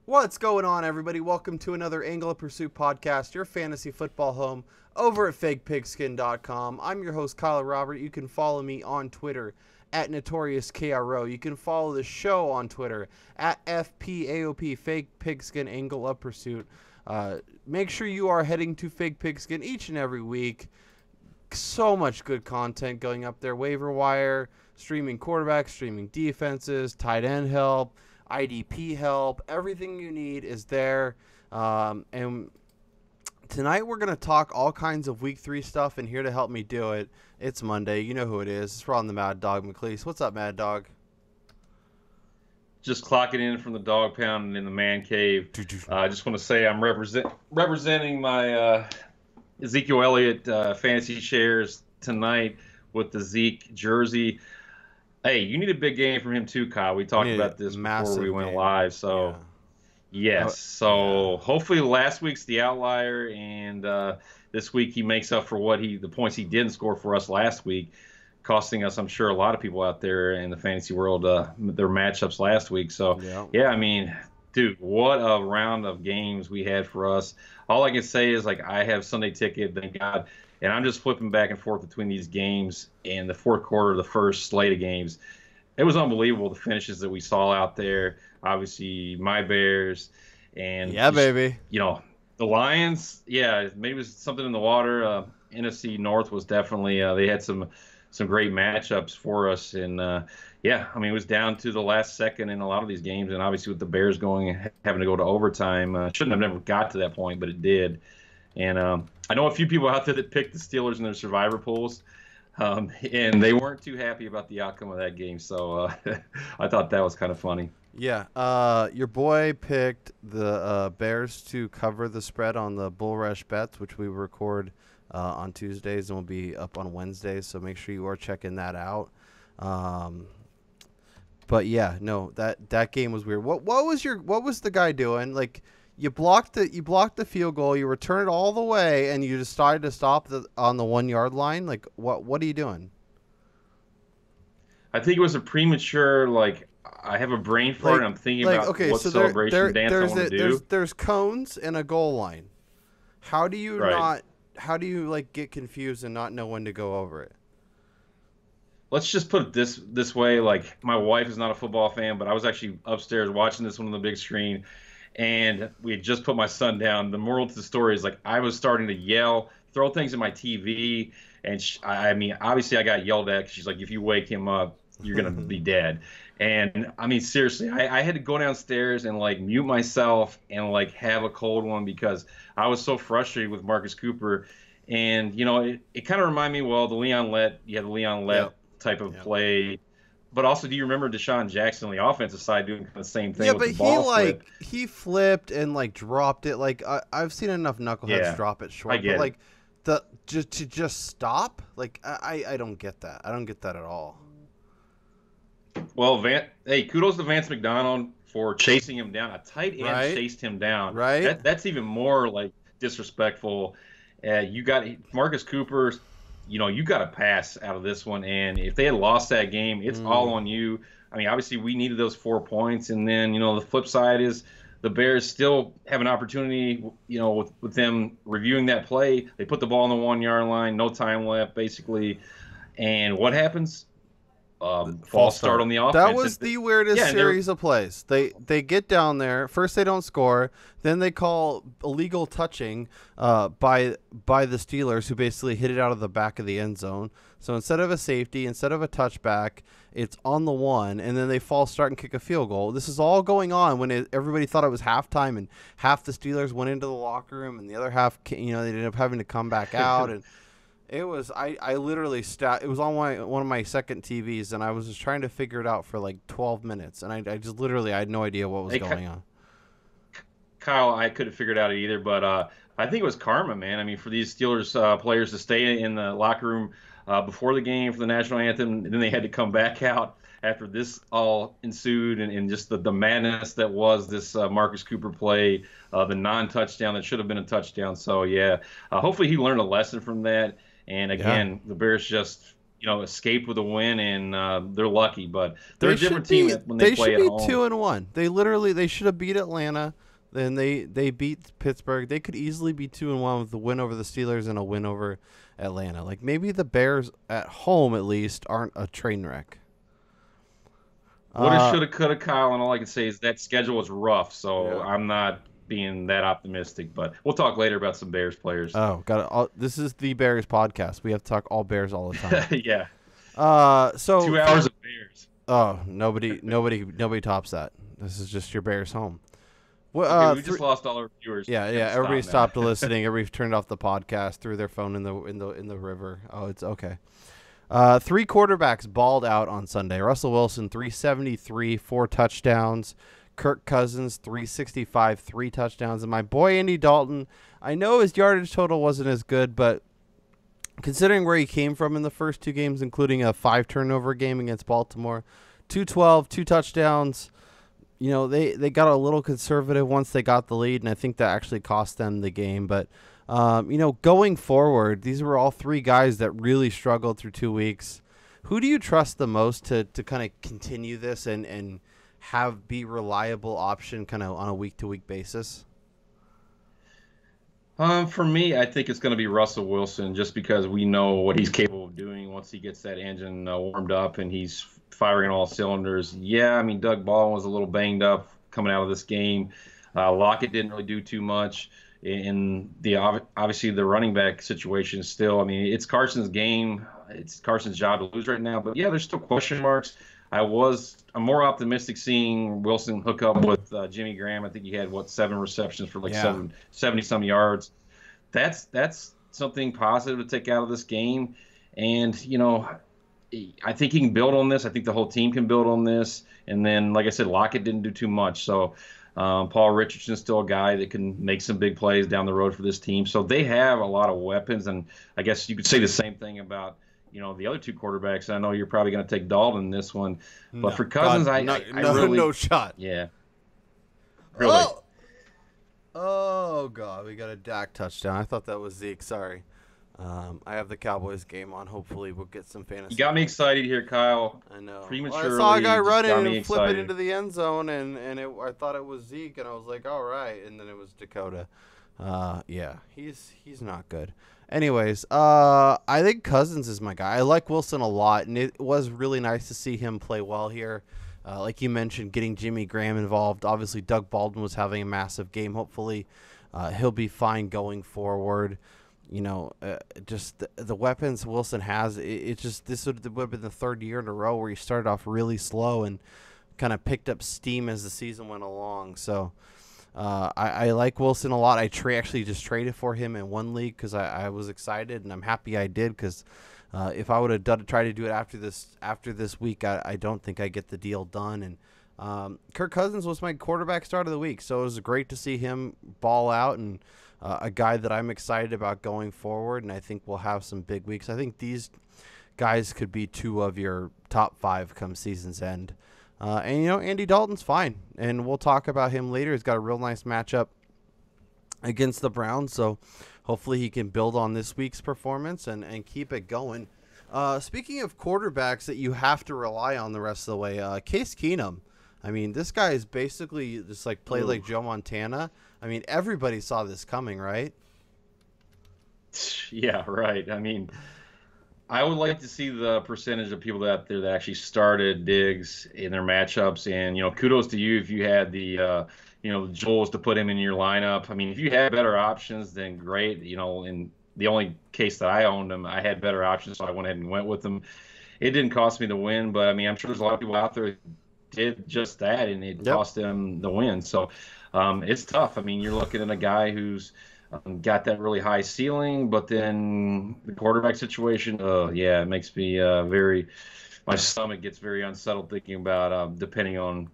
What's going on, everybody? Welcome to another Angle of Pursuit podcast, your fantasy football home over at fakepigskin.com. I'm your host, Kyle Robert. You can follow me on Twitter at NotoriousKRO. You can follow the show on Twitter at FPAOP, Fake Pigskin Angle of Pursuit. Make sure you are heading to Fake Pigskin each and every week. So much good content going up there. Waiver wire, streaming quarterbacks, streaming defenses, tight end help, IDP help. Everything you need is there. And tonight we're going to talk all kinds of week 3 stuff, and here to help me do it, it's Monday. You know who it is. It's Ron the Mad Dog McCleese. What's up, Mad Dog? Just clocking in from the dog pound in the man cave. I just want to say I'm representing my Ezekiel Elliott fantasy shares tonight with the Zeke jersey. Hey, you need a big game from him too, Kyle. We talked about this before we went live. So, yes. So hopefully last week's the outlier, and this week he makes up for the points he didn't score for us last week, costing us, I'm sure, a lot of people out there in the fantasy world their matchups last week. So, yeah, I mean, dude, what a round of games we had for us. All I can say is, I have Sunday ticket, thank God, and I'm just flipping back and forth between these games and the fourth quarter, the first slate of games. It was unbelievable, the finishes that we saw out there. Obviously, my Bears and baby. The Lions, maybe it was something in the water. NFC North was definitely they had some great matchups for us, and it was down to the last second in a lot of these games, and obviously with the Bears having to go to overtime, shouldn't have never got to that point, but it did. And I know a few people out there that picked the Steelers in their survivor pools, and they weren't too happy about the outcome of that game. So I thought that was kind of funny. Yeah, your boy picked the Bears to cover the spread on the Bull Rush bets, which we record on Tuesdays and will be up on Wednesdays. So make sure you are checking that out. But yeah, no, that game was weird. What was the guy doing? Like, you blocked the field goal, you return it all the way, and you decided to stop on the 1 yard line. Like, what are you doing? I think it was a premature, I have a brain fart, and I'm thinking about what celebration dance I want to do. There's cones and a goal line. How do you get confused and not know when to go over it? Let's just put it this way. My wife is not a football fan, but I was actually upstairs watching this one on the big screen, and we had just put my son down. The moral to the story is, I was starting to yell, throw things at my TV, and obviously I got yelled at because she's like, if you wake him up, you're going to be dead. And, seriously, I had to go downstairs and, mute myself and, have a cold one because I was so frustrated with Marcus Cooper. And, it kind of reminded me, the Leon Lett type of play. But also, do you remember Deshaun Jackson on the offensive side doing the same thing with the ball flip? He flipped and, dropped it. I've seen enough knuckleheads drop it short. Just stop? I don't get that. I don't get that at all. Well, kudos to Vance McDonald for chasing him down. A tight end chased him down. Right. That's even more disrespectful. You got Marcus Cooper. You got to pass out of this one. And if they had lost that game, it's all on you. Obviously we needed those 4 points. And then, the flip side is the Bears still have an opportunity, with them reviewing that play. They put the ball on the 1 yard line, no time left, basically. And what happens? False start on the offense. That was the weirdest series of plays. They get down there. First they don't score. Then they call illegal touching by the Steelers, who basically hit it out of the back of the end zone. So instead of a safety, instead of a touchback, it's on the 1, and then they false start and kick a field goal. This is all going on when everybody thought it was halftime, and half the Steelers went into the locker room, and the other half, they ended up having to come back out. And it was I literally it was on one of my second TVs, and I was just trying to figure it out for 12 minutes, and I just literally I had no idea what was going on. Kyle, I couldn't figure it out either, but I think it was karma, man. For these Steelers players to stay in the locker room before the game for the national anthem, and then they had to come back out after this all ensued, and just the madness that was this Marcus Cooper play, the non-touchdown that should have been a touchdown. So, hopefully he learned a lesson from that. And again, the Bears just escaped with a win, and they're lucky. But they're They a different should be. team when they They play should at be home. 2-1. They should have beat Atlanta. Then they beat Pittsburgh. They could easily be 2-1 with the win over the Steelers and a win over Atlanta. Like maybe the Bears at home at least aren't a train wreck. Woulda, shoulda, coulda, Kyle, and all I can say is that schedule was rough. So Yeah. I'm not being that optimistic. But we'll talk later about some Bears players. Oh, got it. This is the Bears podcast. We have to talk all Bears all the time. Yeah. So 2 hours of Bears. Oh, nobody tops that. This is just your Bears home. Well, Okay, we just lost all our viewers. Yeah. Everybody stopped listening. Everybody turned off the podcast, threw their phone in the river. Oh, it's okay. 3 quarterbacks balled out on Sunday. Russell Wilson, 373, 4 touchdowns. Kirk Cousins, 365, 3 touchdowns. And my boy Andy Dalton, I know his yardage total wasn't as good, but considering where he came from in the first 2 games, including a 5-turnover game against Baltimore, 212, 2 touchdowns. They got a little conservative once they got the lead, and I think that actually cost them the game. But, going forward, these were all 3 guys that really struggled through 2 weeks. Who do you trust the most to kind of continue this and be reliable option kind of on a week-to-week basis? For me, I think it's going to be Russell Wilson, just because we know what he's capable of doing once he gets that engine warmed up and he's firing all cylinders. Yeah, I mean, Doug Baldwin was a little banged up coming out of this game. Lockett didn't really do too much. In obviously the running back situation still, I mean, it's Carson's game. It's Carson's job to lose right now. But yeah, there's still question marks. I'm more optimistic seeing Wilson hook up with Jimmy Graham. I think he had 7 receptions for 70 some yards. That's something positive to take out of this game. And I think he can build on this. I think the whole team can build on this. And then, like I said, Lockett didn't do too much. So Paul Richardson's still a guy that can make some big plays down the road for this team. So they have a lot of weapons. And I guess you could say the same thing about the other 2 quarterbacks. I know you're probably going to take Dalton in this one, but for Cousins, I really no shot. Yeah, really. Oh God, we got a Dak touchdown. I thought that was Zeke. Sorry. I have the Cowboys game on. Hopefully, we'll get some fantasy. You got me excited here, Kyle. I know. Prematurely, I saw a guy running and flip excited. it into the end zone, and I thought it was Zeke, and I was like, all right, and then it was Dakota. Yeah, he's not good. Anyways, I think Cousins is my guy. I like Wilson a lot, and it was really nice to see him play well here. Like you mentioned, getting Jimmy Graham involved. Obviously, Doug Baldwin was having a massive game. Hopefully, he'll be fine going forward. Just the weapons Wilson has. This would have been the 3rd year in a row where he started off really slow and kind of picked up steam as the season went along. So I like Wilson a lot. I actually just traded for him in one league because I was excited, and I'm happy I did, because if I would have tried to do it after this week, I don't think I get the deal done. And Kirk Cousins was my quarterback start of the week, so it was great to see him ball out, and a guy that I'm excited about going forward, and I think we'll have some big weeks. I think these guys could be 2 of your top 5 come season's end. And Andy Dalton's fine, and we'll talk about him later. He's got a real nice matchup against the Browns, so hopefully he can build on this week's performance and keep it going. Speaking of quarterbacks that you have to rely on the rest of the way, Case Keenum. I mean, this guy is basically just played like Joe Montana. I mean, everybody saw this coming, right? Yeah, right. I mean, I would like to see the percentage of people out there that actually started Diggs in their matchups. And, kudos to you if you had the Joels to put him in your lineup. I mean, if you had better options, then great. In the only case that I owned him, I had better options, so I went ahead and went with him. It didn't cost me the win, but, I mean, I'm sure there's a lot of people out there that did just that, and it cost them the win. So it's tough. I mean, you're looking at a guy who's got that really high ceiling, but then the quarterback situation, it makes me my stomach gets very unsettled thinking about depending on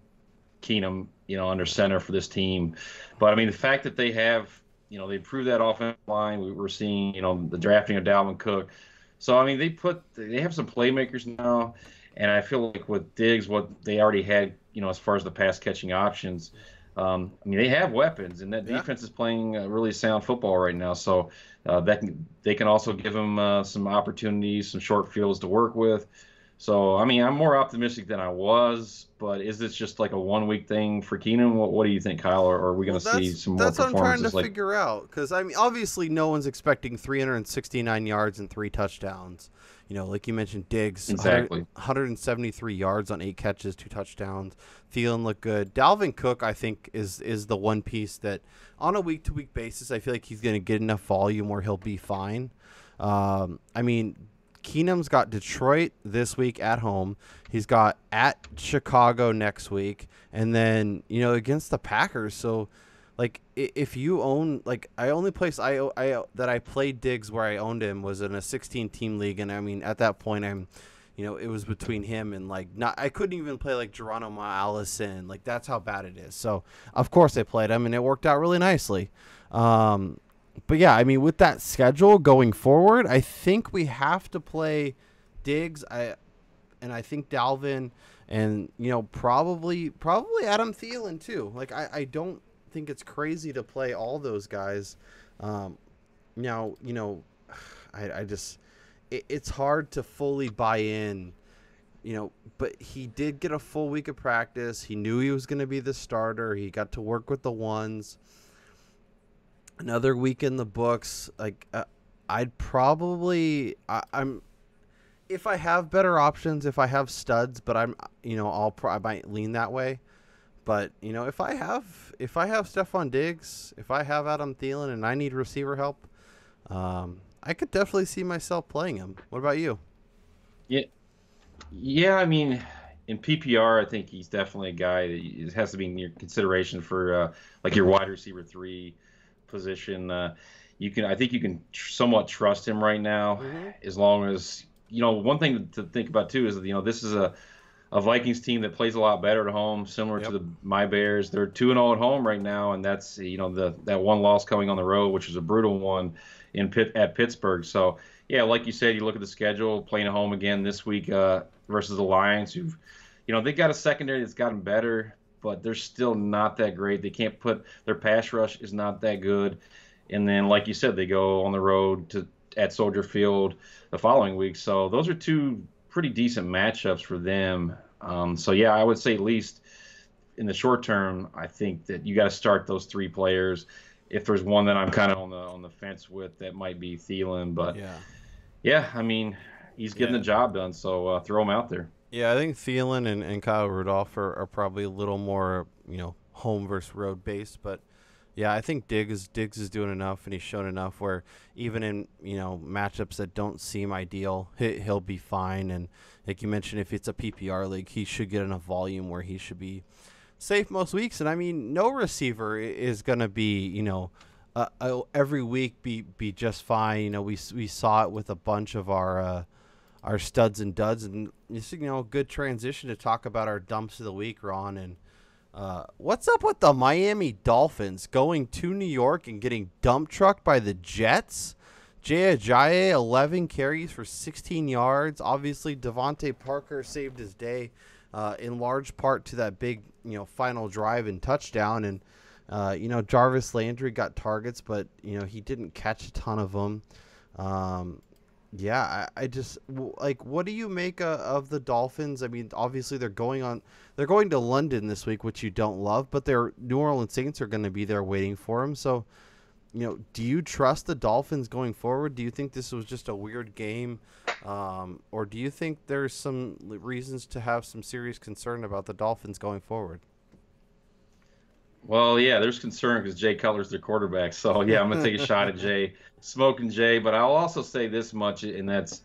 Keenum, under center for this team. But I mean, the fact that they have, they improved that offensive line, we're seeing, the drafting of Dalvin Cook. So I mean, they have some playmakers now, and I feel like with Diggs, what they already had, as far as the pass catching options, I mean, they have weapons, and that defense is playing really sound football right now. So they can also give him some opportunities, some short fields to work with. So, I mean, I'm more optimistic than I was, but is this just like a 1 week thing for Keenum? What do you think, Kyle? Or are we going to see some more That's what I'm trying to performances figure out. Because, I mean, obviously no one's expecting 369 yards and 3 touchdowns. You know, like you mentioned, Diggs, exactly 173 yards on 8 catches, 2 touchdowns. Thielen looked good. Dalvin Cook, I think, is the one piece that on a week-to-week basis, I feel like he's going to get enough volume where he'll be fine. I mean, Keenum's got Detroit this week at home. He's got at Chicago next week, and then, you know, against the Packers. So, like, if you own, like, I only place that I played Diggs where I owned him was in a 16-team league, and I mean, at that point, it was between him and, like, I couldn't even play like Geronimo Allison. Like, that's how bad it is. So, of course, I played him, and it worked out really nicely. But yeah, I mean, with that schedule going forward, I think we have to play Diggs. I think Dalvin, and, you know, probably Adam Thielen too. Like, I don't think it's crazy to play all those guys. Now, you know, I just it's hard to fully buy in. You know, but he did get a full week of practice. He knew he was going to be the starter. He got to work with the ones. Another week in the books. Like, I'd probably I'm if I have better options, if I have studs, but I might lean that way. But, you know, if I have Stephon Diggs, if I have Adam Thielen, and I need receiver help, I could definitely see myself playing him. What about you? Yeah. I mean, in PPR, I think he's definitely a guy that has to be in your consideration for like your wide receiver 3 position. I think you can somewhat trust him right now, as long as, you know, one thing to think about too is that, you know, this is a Vikings team that plays a lot better at home, similar to my Bears. They're 2-0 at home right now, and that's, you know, that one loss coming on the road, which is a brutal one at Pittsburgh. So yeah, like you said, you look at the schedule, playing at home again this week versus the Lions, who've, you know, they got a secondary that's gotten better, but they're still not that great. They can't their pass rush is not that good. And then, like you said, they go on the road at Soldier Field the following week. So those are 2 pretty decent matchups for them. So yeah, I would say at least in the short term, I think that you got to start those 3 players. If there's one that I'm kind of on the fence with, that might be Thielen. But yeah, I mean, he's getting the job done. So throw him out there. Yeah, I think Thielen and Kyle Rudolph are probably a little more, you know, home versus road based. But yeah, I think Diggs is doing enough, and he's shown enough where even in, you know, matchups that don't seem ideal, he'll be fine. And like you mentioned, if it's a PPR league, he should get enough volume where he should be safe most weeks. And I mean, no receiver is going to be, you know, every week be just fine. You know, we saw it with a bunch of our studs and duds, and it's, you know, a good transition to talk about our dumps of the week, Ron. And what's up with the Miami Dolphins going to New York and getting dump trucked by the Jets? Jay Ajayi, 11 carries for 16 yards. Obviously, Devontae Parker saved his day in large part to that big, you know, final drive and touchdown. And, you know, Jarvis Landry got targets, but, you know, he didn't catch a ton of them. Yeah, I just, like, what do you make of the Dolphins? I mean, obviously they're going to London this week, which you don't love, but their New Orleans Saints are going to be there waiting for them. So, you know, do you trust the Dolphins going forward? Do you think this was just a weird game? Or do you think there's some reasons to have some serious concern about the Dolphins going forward? Well, yeah, there's concern because Jay Cutler's their quarterback. So, yeah, I'm going to take a shot at Jay, smoking Jay. But I'll also say this much, and that's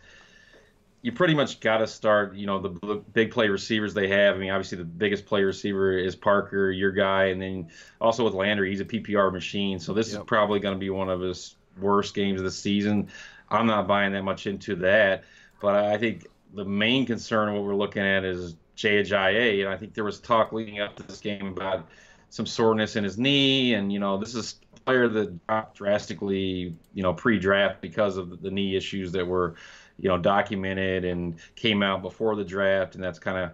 you pretty much got to start, you know, the big play receivers they have. I mean, obviously the biggest play receiver is Parker, your guy. And then also with Landry, he's a PPR machine. So this is probably going to be one of his worst games of the season. I'm not buying that much into that. But I think the main concern of what we're looking at is Jay Ajayi. And I think there was talk leading up to this game about some soreness in his knee, and, you know, this is a player that dropped drastically, you know, pre-draft because of the knee issues that were, you know, documented and came out before the draft, and that's kind of,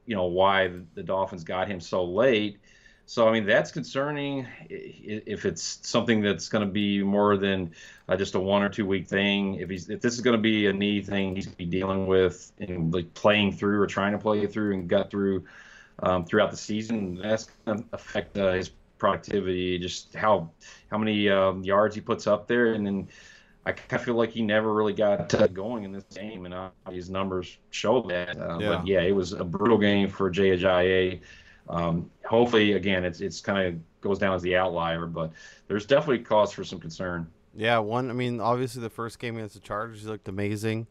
you know, why the Dolphins got him so late. So, I mean, that's concerning if it's something that's going to be more than just a 1 or 2 week thing. If this is going to be a knee thing he's going to be dealing with and like playing through or trying to play through and got through throughout the season, that's going to affect his productivity, just how many yards he puts up there. And then I kind of feel like he never really got going in this game, and his numbers show that. Yeah. But yeah, it was a brutal game for Jay Ajayi. Hopefully, again, it's kind of goes down as the outlier, but there's definitely cause for some concern. Yeah, I mean, obviously the first game against the Chargers, he looked amazing.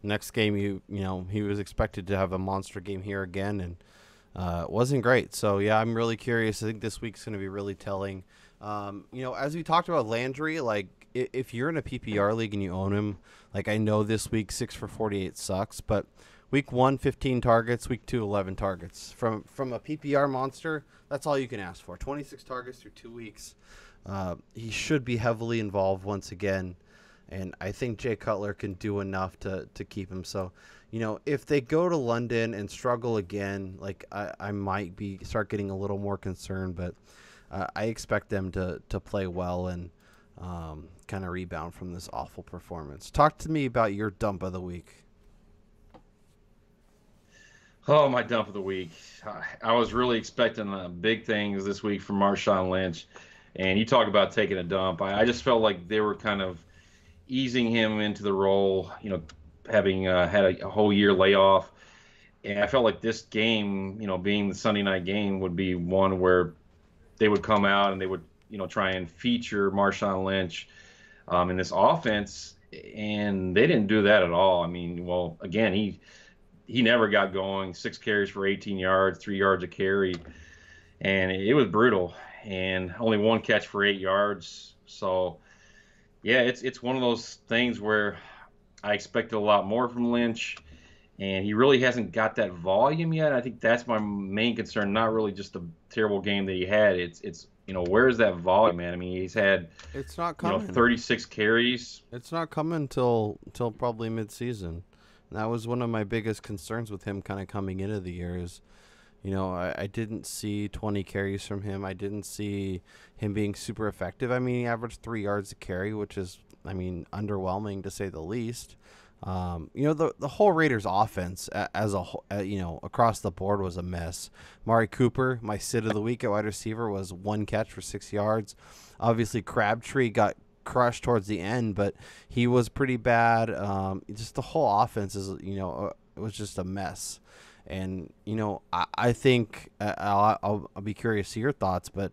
Next game, he was expected to have a monster game here again, and it wasn't great. So, yeah, I'm really curious. I think this week's going to be really telling. As we talked about Landry, like, if you're in a PPR league and you own him, like, I know this week 6 for 48 sucks, but week 1, 15 targets, week 2, 11 targets. From a PPR monster, that's all you can ask for. 26 targets through 2 weeks. He should be heavily involved once again, and I think Jay Cutler can do enough to keep him. So, if they go to London and struggle again, like I might start getting a little more concerned, but I expect them to play well and kind of rebound from this awful performance. Talk to me about your dump of the week. Oh, my dump of the week. I was really expecting big things this week from Marshawn Lynch. And you talk about taking a dump. I just felt like they were kind of easing him into the role, having had a whole year layoff. And I felt like this game, being the Sunday night game, would be one where they would come out and they would, try and feature Marshawn Lynch in this offense. And they didn't do that at all. I mean, well, again, he never got going. 6 carries for 18 yards, 3 yards a carry. And it was brutal. And only 1 catch for 8 yards. So, yeah, it's one of those things where I expected a lot more from Lynch, and he really hasn't got that volume yet. I think that's my main concern, not really just the terrible game that he had. It's where's that volume, man? I mean, he's had It's not coming. 36 carries. It's not coming till probably midseason. And that was one of my biggest concerns with him kind of coming into the year is, I didn't see 20 carries from him. I didn't see him being super effective. I mean, he averaged 3 yards a carry, which is, underwhelming to say the least. The whole Raiders offense as a whole, across the board was a mess. Mari Cooper, my sit of the week at wide receiver, was 1 catch for 6 yards. Obviously, Crabtree got crushed towards the end, but he was pretty bad. Just the whole offense is, it was just a mess. And, I think I'll be curious to see your thoughts, but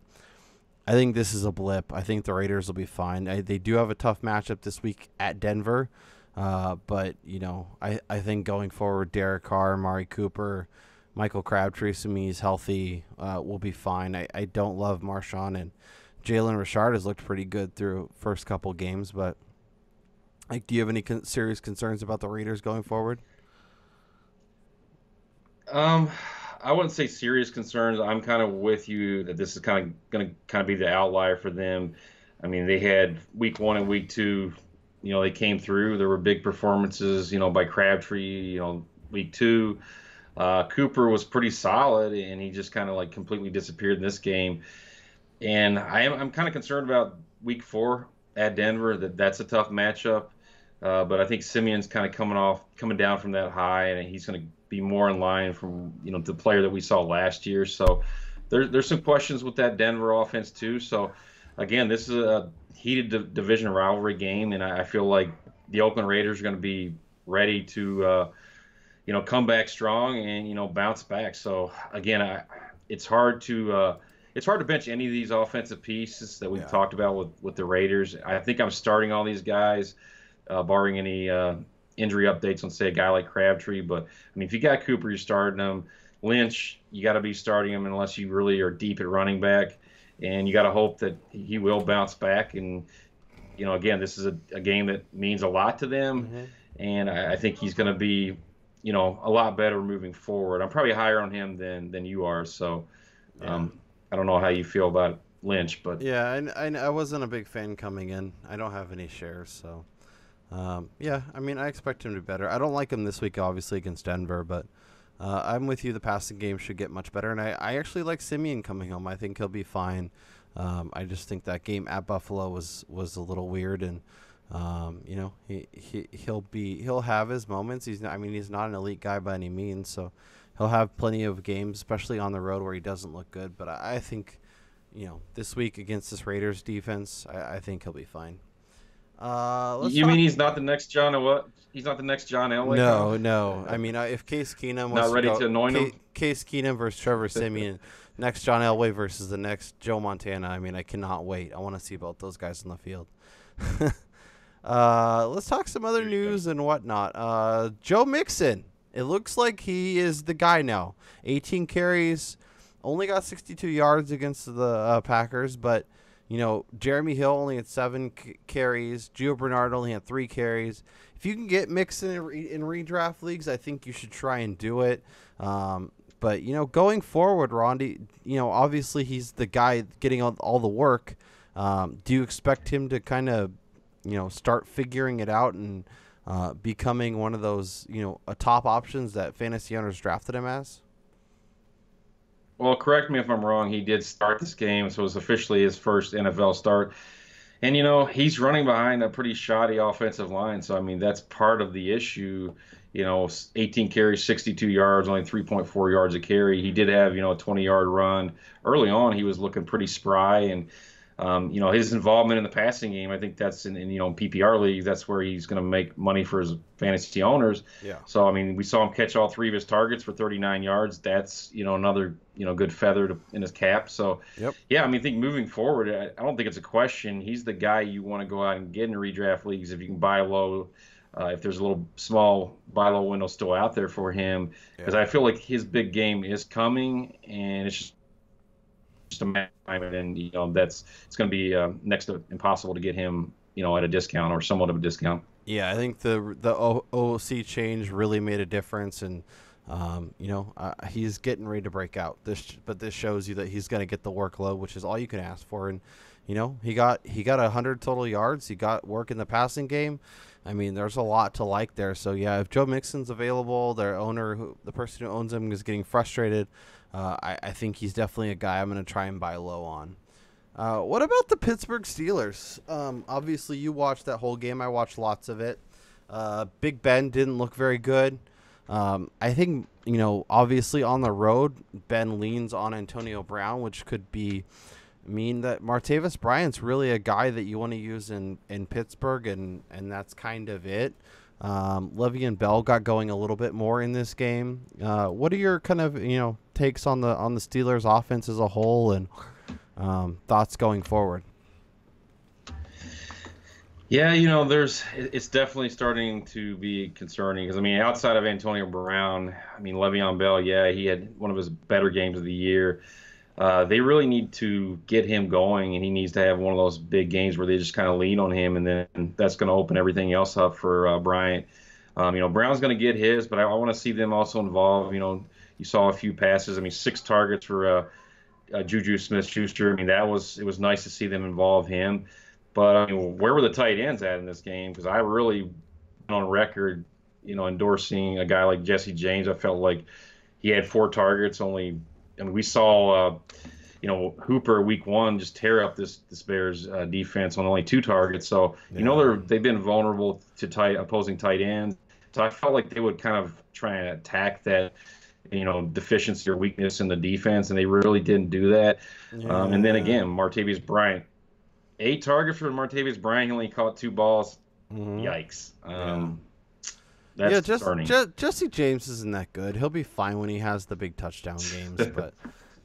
I think this is a blip. I think the Raiders will be fine. They do have a tough matchup this week at Denver. But, I think going forward, Derek Carr, Mari Cooper, Michael Crabtree, assuming he's healthy, will be fine. I don't love Marshawn, and Jalen Richard has looked pretty good through first couple games. But, do you have any serious concerns about the Raiders going forward? I wouldn't say serious concerns. I'm kind of with you that this is kind of going to kind of be the outlier for them. I mean, they had week 1 and week 2, they came through. There were big performances, by Crabtree, week 2. Cooper was pretty solid, and he just kind of like completely disappeared in this game. And I'm kind of concerned about week 4 at Denver. That's a tough matchup. But I think Simeon's kind of coming down from that high, and he's going to be more in line from the player that we saw last year. So there's some questions with that Denver offense too. So again, this is a heated division rivalry game, and I feel like the Oakland Raiders are going to be ready to come back strong and bounce back. So again, it's hard to bench any of these offensive pieces that we've talked about with the Raiders. I think I'm starting all these guys, barring any injury updates on, say, a guy like Crabtree. But, I mean, if you got Cooper, you're starting him. Lynch, you got to be starting him unless you really are deep at running back. And you got to hope that he will bounce back. And, again, this is a game that means a lot to them. Mm-hmm. And I think he's going to be, a lot better moving forward. I'm probably higher on him than you are. So I don't know how you feel about Lynch. But yeah, and I wasn't a big fan coming in. I don't have any shares, so I expect him to be better. I don't like him this week, obviously, against Denver, but I'm with you. The passing game should get much better, and I actually like Simeon coming home. I think he'll be fine. I just think that game at Buffalo was a little weird, and he'll have his moments. He's not an elite guy by any means, so he'll have plenty of games, especially on the road where he doesn't look good. But I think, this week against this Raiders defense, I think he'll be fine. You mean he's not the next John what? He's not the next John Elway? No. I mean, if Case Keenum not ready to anoint him. Case Keenum versus Trevor Siemian, next John Elway versus the next Joe Montana. I mean, I cannot wait. I want to see both those guys on the field. Let's talk some other news and whatnot. Joe Mixon. It looks like he is the guy now. 18 carries, only got 62 yards against the Packers, but Jeremy Hill only had 7 carries. Gio Bernard only had 3 carries. If you can get Mixon in redraft leagues, I think you should try and do it. But going forward, Rondi, obviously he's the guy getting all the work. Do you expect him to kind of, start figuring it out and becoming one of those, top options that fantasy owners drafted him as? Well, correct me if I'm wrong. He did start this game, so it was officially his first NFL start. And, he's running behind a pretty shoddy offensive line. So, I mean, that's part of the issue. 18 carries, 62 yards, only 3.4 yards a carry. He did have, a 20-yard run. Early on, he was looking pretty spry. And, his involvement in the passing game, I think that's in PPR leagues, that's where he's going to make money for his fantasy owners. Yeah. So, I mean, we saw him catch all 3 of his targets for 39 yards. That's, another, good feather in his cap. So, yeah, I think moving forward, I don't think it's a question. He's the guy you want to go out and get in redraft leagues if you can buy low, if there's a little small buy low window still out there for him. Because I feel like his big game is coming, and it's just a matter of time, and it's going to be next to impossible to get him, at a discount or somewhat of a discount. Yeah, I think the OC change really made a difference, and he's getting ready to break out. This shows you that he's going to get the workload, which is all you can ask for. And he got 100 total yards. He got work in the passing game. I mean, there's a lot to like there. So yeah, if Joe Mixon's available, the person who owns him is getting frustrated. I think he's definitely a guy I'm going to try and buy low on. What about the Pittsburgh Steelers? Obviously, you watched that whole game. I watched lots of it. Big Ben didn't look very good. I think, obviously on the road, Ben leans on Antonio Brown, which could mean that Martavis Bryant's really a guy that you want to use in Pittsburgh, and that's kind of it. Le'Veon Bell got going a little bit more in this game. What are your kind of takes on the Steelers offense as a whole, and thoughts going forward? Yeah, it's definitely starting to be concerning because, outside of Antonio Brown, Le'Veon Bell, yeah, he had one of his better games of the year. They really need to get him going, and he needs to have one of those big games where they just kind of lean on him, and then that's going to open everything else up for Bryant. Brown's going to get his, but I want to see them also involved. You saw a few passes. 6 targets for Juju Smith-Schuster. It was nice to see them involve him. But where were the tight ends at in this game? Because I really went on record, endorsing a guy like Jesse James. I felt like he had 4 targets. We saw, Hooper week 1 just tear up this Bears defense on only 2 targets. So they've been vulnerable to opposing tight ends. So I felt like they would kind of try and attack that, deficiency or weakness in the defense, and they really didn't do that. Yeah. And then again, Martavis Bryant. 8 targets for Martavis Bryant. He only caught 2 balls. Mm-hmm. Yikes. That's Jesse James isn't that good. He'll be fine when he has the big touchdown games, but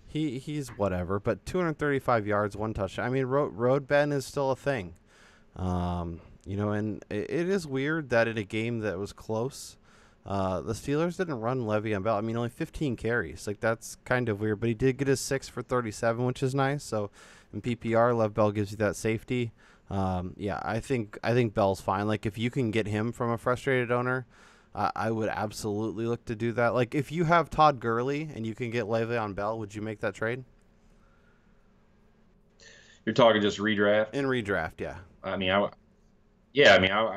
he's whatever. But 235 yards, 1 touchdown. Road Ben is still a thing. And it is weird that in a game that was close, the Steelers didn't run Le'Veon Bell. Only 15 carries. That's kind of weird. But he did get his 6 for 37, which is nice. So in PPR, Lev Bell gives you that safety. I think Bell's fine. If you can get him from a frustrated owner, I would absolutely look to do that. If you have Todd Gurley and you can get Le'Veon Bell, would you make that trade? You're talking just redraft? In redraft, yeah. I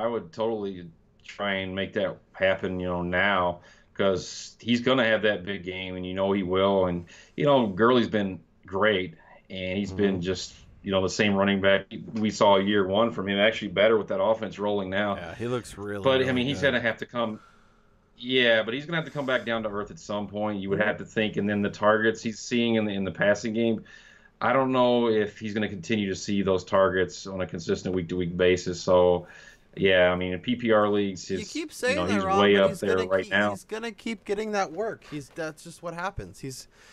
would totally try and make that happen, now. because he's going to have that big game, and he will. And Gurley's been great, and he's been just the same running back we saw year one from him. Actually, better with that offense rolling now. Yeah, he looks really. But really I mean, he's good. going to have to come. Yeah, but he's going to have to come back down to earth at some point. You would have to think, and then the targets he's seeing in the passing game. I don't know if he's going to continue to see those targets on a consistent week-to-week basis. So, yeah, I mean, in PPR leagues, you keep saying that, he's Ron, way but up there right now. He's gonna keep getting that work. That's just what happens.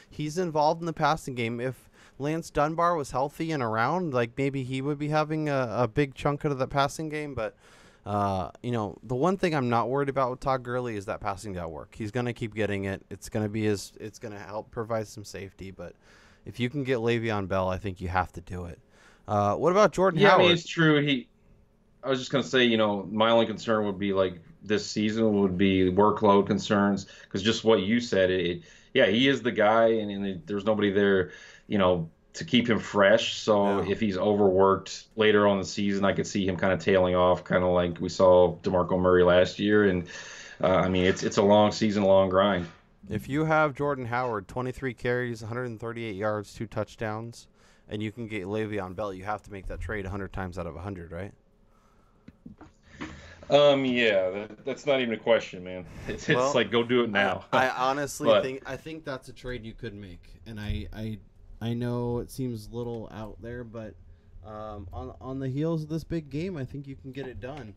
He's involved in the passing game. If Lance Dunbar was healthy and around, like maybe he would be having a big chunk of the passing game. But the one thing I'm not worried about with Todd Gurley is that passing down work. He's gonna keep getting it. It's gonna help provide some safety. But if you can get Le'Veon Bell, I think you have to do it. What about Jordan Howard? Yeah, I mean, it's true. I was just going to say, my only concern would be like this season would be workload concerns, because just what you said, he is the guy, and there's nobody there, to keep him fresh. So if he's overworked later on in the season, I could see him kind of tailing off, kind of like we saw DeMarco Murray last year. And I mean, it's a long season, long grind. If you have Jordan Howard, 23 carries, 138 yards, 2 touchdowns, and you can get Le'Veon Bell, you have to make that trade 100 times out of 100, right? Yeah, that's not even a question, man. It's like, go do it now. I honestly think that's a trade you could make, and I know it seems a little out there, but on the heels of this big game, I think you can get it done.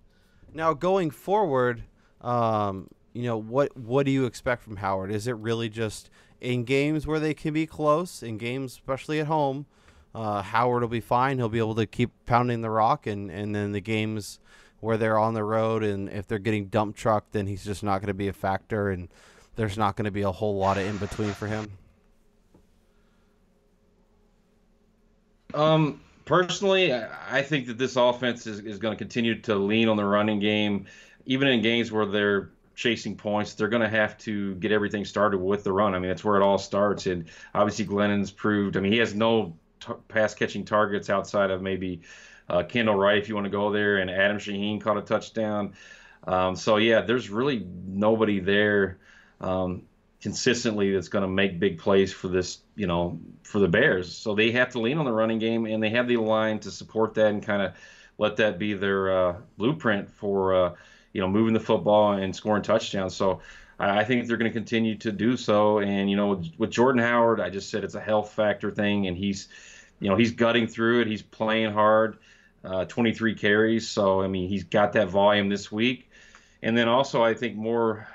Now going forward, what do you expect from Howard? Is it really just in games where they can be close, in games especially at home? Howard will be fine. He'll be able to keep pounding the rock, and then the games where they're on the road and if they're getting dump trucked, then he's just not going to be a factor, and there's not going to be a whole lot of in between for him. Personally, I think that this offense is going to continue to lean on the running game, even in games where they're chasing points. They're going to have to get everything started with the run. I mean, that's where it all starts. And obviously, Glennon's proved. I mean, he has no pass catching targets outside of maybe Kendall Wright, if you want to go there, and Adam Shaheen caught a touchdown. So yeah, there's really nobody there consistently that's going to make big plays for this, for the Bears. So they have to lean on the running game, and they have the line to support that and kind of let that be their blueprint for moving the football and scoring touchdowns. So I think they're going to continue to do so. And with Jordan Howard, I just said it's a health factor thing, and he's gutting through it. He's playing hard. 23 carries. So, I mean, he's got that volume this week. And then also, I think more,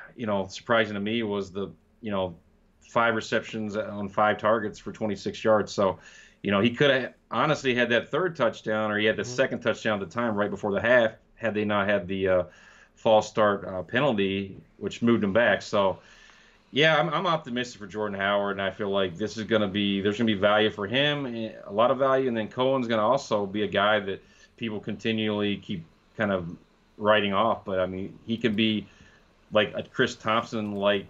surprising to me was the, 5 receptions on 5 targets for 26 yards. So, he could have honestly had that third touchdown, or he had the second touchdown at the time right before the half, had they not had the false start penalty, which moved him back. So, yeah, I'm optimistic for Jordan Howard, and I feel like there's going to be value for him, a lot of value. And then Cohen's going to also be a guy that people continually keep kind of writing off. But, I mean, he can be like a Chris Thompson-like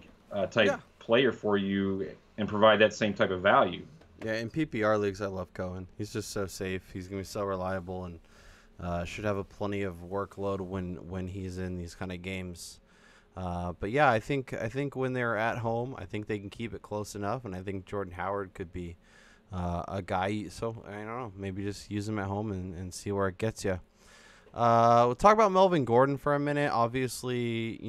type player for you and provide that same type of value. Yeah, in PPR leagues, I love Cohen. He's just so safe. He's going to be so reliable, and should have a plenty of workload when he's in these kind of games. But yeah, I think when they're at home, I think they can keep it close enough, and I think Jordan Howard could be a guy. So I don't know, maybe just use him at home and see where it gets you. We'll talk about Melvin Gordon for a minute. Obviously,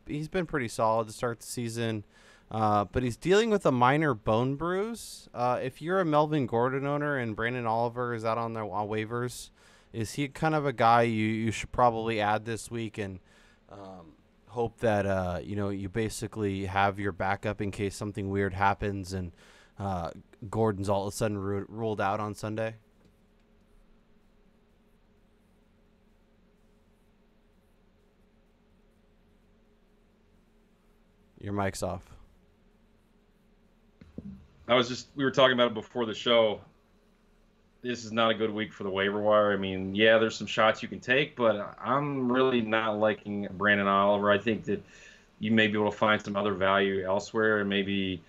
he's been pretty solid to start the season, but he's dealing with a minor bone bruise. If you're a Melvin Gordon owner and Brandon Oliver is out on waivers, is he kind of a guy you should probably add this week and hope that you basically have your backup in case something weird happens and Gordon's all of a sudden ruled out on Sunday? Your mic's off. We were talking about it before the show. This is not a good week for the waiver wire. I mean, yeah, there's some shots you can take, but I'm really not liking Brandon Oliver. I think that you may be able to find some other value elsewhere, and maybe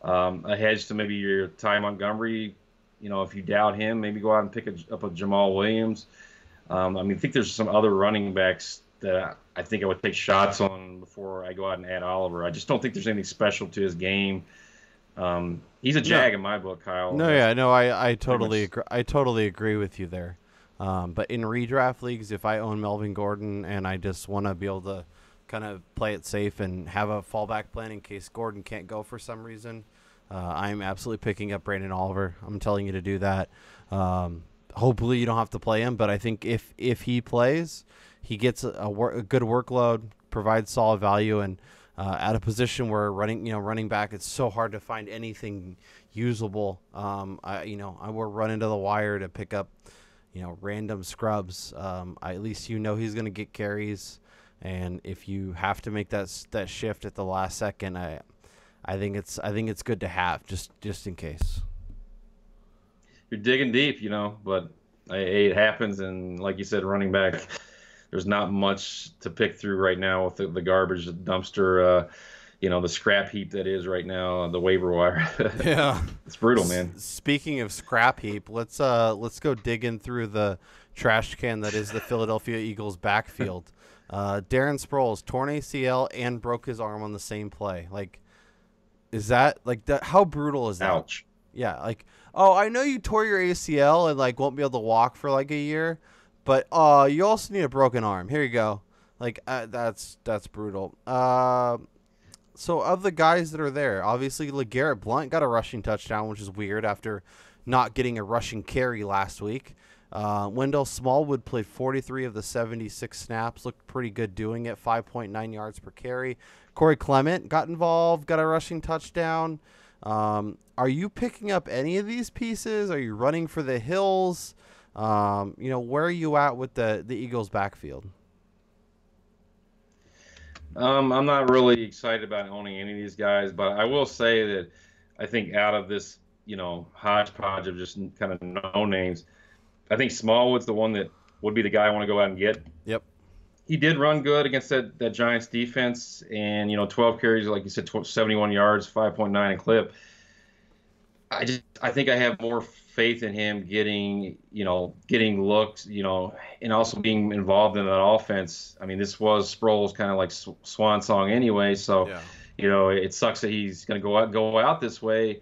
a hedge to maybe your Ty Montgomery. If you doubt him, maybe go out and pick up a Jamal Williams. I think there's some other running backs that I think I would take shots on before I go out and add Oliver. I just don't think there's anything special to his game. He's a jag in my book, Kyle. No, yeah, no, I totally much... agree. I totally agree with you there. But in redraft leagues, if I own Melvin Gordon and I just want to be able to kind of play it safe and have a fallback plan in case Gordon can't go for some reason, I'm absolutely picking up Brandon Oliver. I'm telling you to do that. Hopefully you don't have to play him, but I think if he plays, he gets a good workload, provides solid value, and at a position where running back, it's so hard to find anything usable. We're running to the wire to pick up, random scrubs. At least he's going to get carries, and if you have to make that shift at the last second, I think it's good to have just in case. You're digging deep, but it happens, and like you said, running back, there's not much to pick through right now with the garbage dumpster, the scrap heap that is right now, the waiver wire. Yeah, it's brutal, man. Speaking of scrap heap, let's go digging through the trash can that is the Philadelphia Eagles backfield. Darren Sproles torn ACL and broke his arm on the same play. Like, is that like that? How brutal is that? Ouch. Yeah, like, oh, I know you tore your ACL and like won't be able to walk for like a year, but you also need a broken arm. Here you go. Like, that's brutal. So of the guys that are there, obviously LeGarrette Blount got a rushing touchdown, which is weird after not getting a rushing carry last week. Wendell Smallwood played 43 of the 76 snaps, looked pretty good doing it, 5.9 yards per carry. Corey Clement got involved, got a rushing touchdown. Are you picking up any of these pieces? Are you running for the hills? Where are you at with the Eagles backfield? I'm not really excited about owning any of these guys, but I will say that I think out of this, hodgepodge of just kind of no names, I think Smallwood's the one that would be the guy I want to go out and get. Yep. He did run good against that Giants defense, and 12 carries, like you said, 71 yards, 5.9 a clip. I think I have more faith in him getting looks, and also being involved in that offense. I mean, this was Sproles' kind of like swan song anyway, so yeah. It sucks that he's going to go out this way.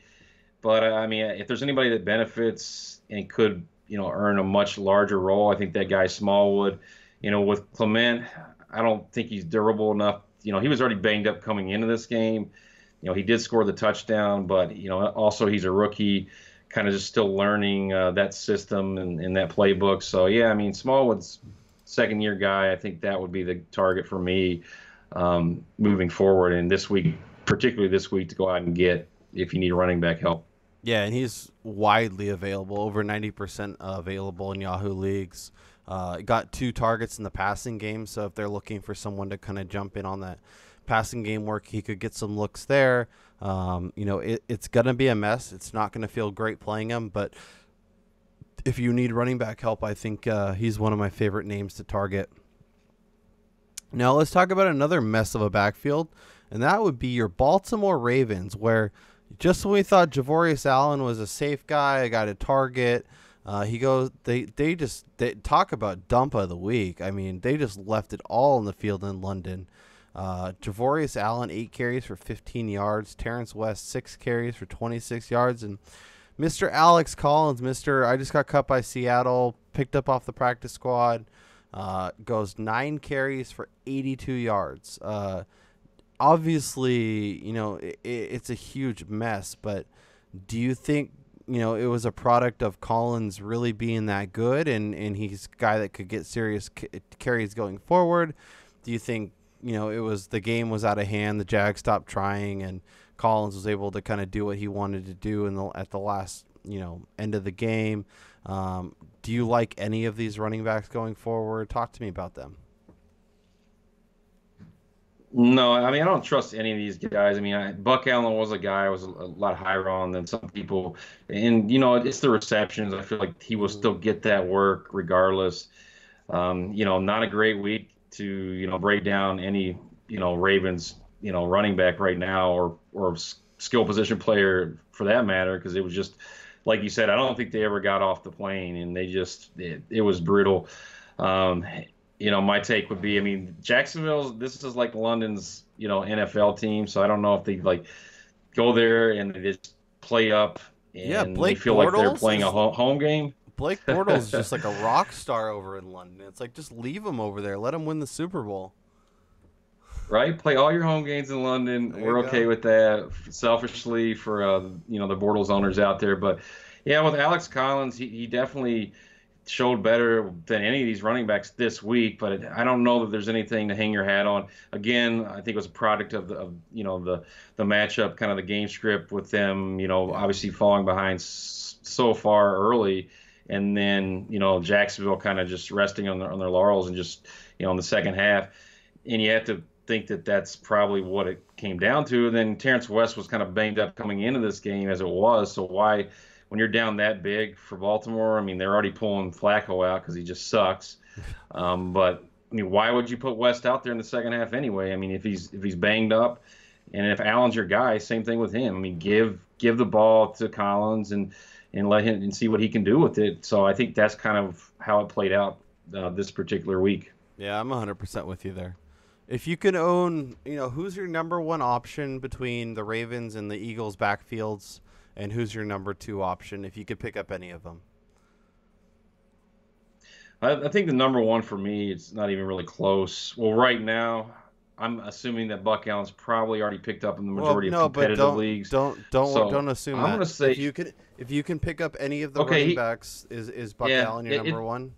But I mean, if there's anybody that benefits and could earn a much larger role, I think that guy Smallwood. With Clement, I don't think he's durable enough. He was already banged up coming into this game. He did score the touchdown, but, also he's a rookie, kind of just still learning that system and that playbook. So, yeah, I mean, Smallwood's second-year guy. I think that would be the target for me moving forward. And particularly this week, to go out and get if you need running back help. Yeah, and he's widely available, over 90% available in Yahoo leagues. Got 2 targets in the passing game, so if they're looking for someone to kind of jump in on that passing game work, he could get some looks there. It's going to be a mess. It's not going to feel great playing him, but if you need running back help, I think he's one of my favorite names to target. Now let's talk about another mess of a backfield, and that would be your Baltimore Ravens, where just when we thought Javorius Allen was a safe guy, a guy to target, he goes. They talk about dump of the week. I mean, they just left it all in the field in London. Javorius Allen 8 carries for 15 yards. Terrence West 6 carries for 26 yards, and Mr. Alex Collins, I just got cut by Seattle, picked up off the practice squad, goes 9 carries for 82 yards. Obviously, it's a huge mess, but do you think it was a product of Collins really being that good and he's a guy that could get serious carries going forward? Do you think, the game was out of hand, the Jags stopped trying, and Collins was able to kind of do what he wanted to do at the last, end of the game? Do you like any of these running backs going forward? Talk to me about them. No, I mean, I don't trust any of these guys. I mean, Buck Allen was a guy I was a lot higher on than some people. And, it's the receptions. I feel like he will still get that work regardless. Not a great week to, break down any, Ravens, running back right now or skill position player for that matter, because it was just, like you said, I don't think they ever got off the plane, and they just, it was brutal. my take would be, I mean, this is like London's, NFL team, so I don't know if they like go there and they just play up Yeah, and they feel like they're playing a home game. Blake Bortles is just like a rock star over in London. It's like, just leave him over there. Let him win the Super Bowl. Right? Play all your home games in London. We're okay with that, selfishly, for the Bortles owners out there. But yeah, with Alex Collins, he definitely showed better than any of these running backs this week. But I don't know that there's anything to hang your hat on. Again, I think it was a product of the matchup, kind of the game script with them. Obviously falling behind so far early, and then Jacksonville kind of just resting on their laurels, and just in the second half, and you have to think that that's probably what it came down to. And then Terrence West was kind of banged up coming into this game as it was. So why, when you're down that big for Baltimore, I mean, they're already pulling Flacco out because he just sucks. But I mean, why would you put West out there in the second half anyway? I mean, if he's banged up, and if Allen's your guy, same thing with him. I mean, give the ball to Collins and let him and see what he can do with it. So I think that's kind of how it played out this particular week. Yeah, I'm 100% with you there. If you could own, who's your number one option between the Ravens and the Eagles backfields, and who's your number two option if you could pick up any of them? I think the number one for me, it's not even really close. Well, right now, I'm assuming that Buck Allen's probably already picked up in the majority of competitive leagues. Don't assume that. I'm going to say if you can pick up any of the running backs, is Buck Allen your number one?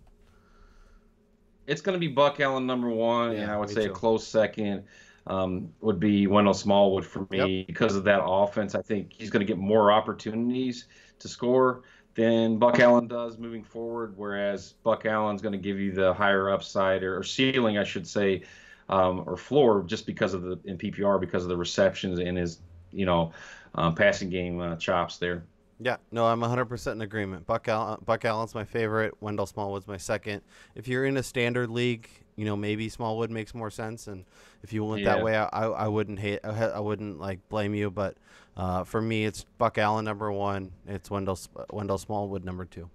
It's going to be Buck Allen number one, and I would say a close second would be Wendell Smallwood for me because of that offense. I think he's going to get more opportunities to score than Buck Allen does moving forward, whereas Buck Allen's going to give you the higher upside or ceiling, I should say, or floor, just because of in PPR, because of the receptions and his passing game chops there. Yeah, no, I'm 100% in agreement. Buck Allen's my favorite. Wendell Smallwood's my second. If you're in a standard league, maybe Smallwood makes more sense. And if you went that way, I wouldn't blame you. But for me, it's Buck Allen number one. It's Wendell Smallwood number two.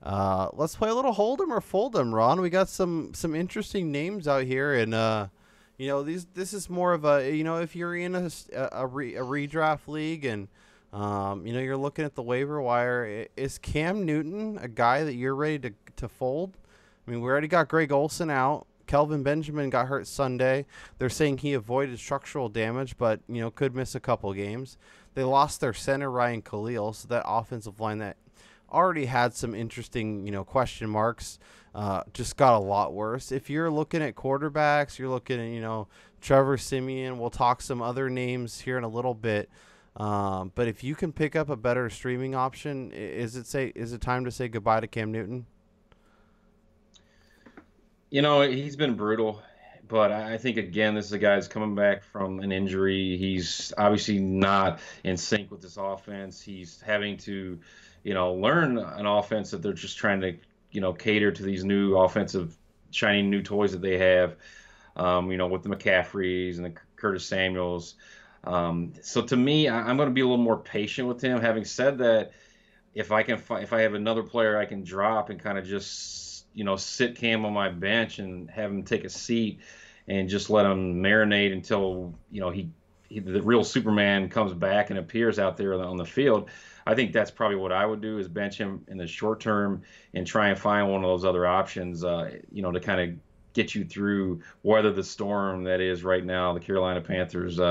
Let's play a little Hold'em or Fold'em, Ron. We got some interesting names out here, and this is more of a if you're in a redraft league and you're looking at the waiver wire. Is Cam Newton a guy that you're ready to fold? I mean, we already got Greg Olsen out. Kelvin Benjamin got hurt Sunday. They're saying he avoided structural damage, but, could miss a couple games. They lost their center, Ryan Khalil, so that offensive line that already had some interesting, question marks, just got a lot worse. If you're looking at quarterbacks, you're looking at, Trevor Siemian. We'll talk some other names here in a little bit. But if you can pick up a better streaming option, is it time to say goodbye to Cam Newton? He's been brutal, but I think, again, this is a guy that's coming back from an injury. He's obviously not in sync with this offense. He's having to, learn an offense that they're just trying to, cater to these new offensive, shiny new toys that they have, with the McCaffreys and the Curtis Samuels. So to me, I'm going to be a little more patient with him. Having said that, if I have another player I can drop and kind of just, sit Cam on my bench and have him take a seat and just let him marinate until, the real Superman comes back and appears out there on the field, I think that's probably what I would do, is bench him in the short term and try and find one of those other options, to kind of get you through weather the storm that is right now the Carolina Panthers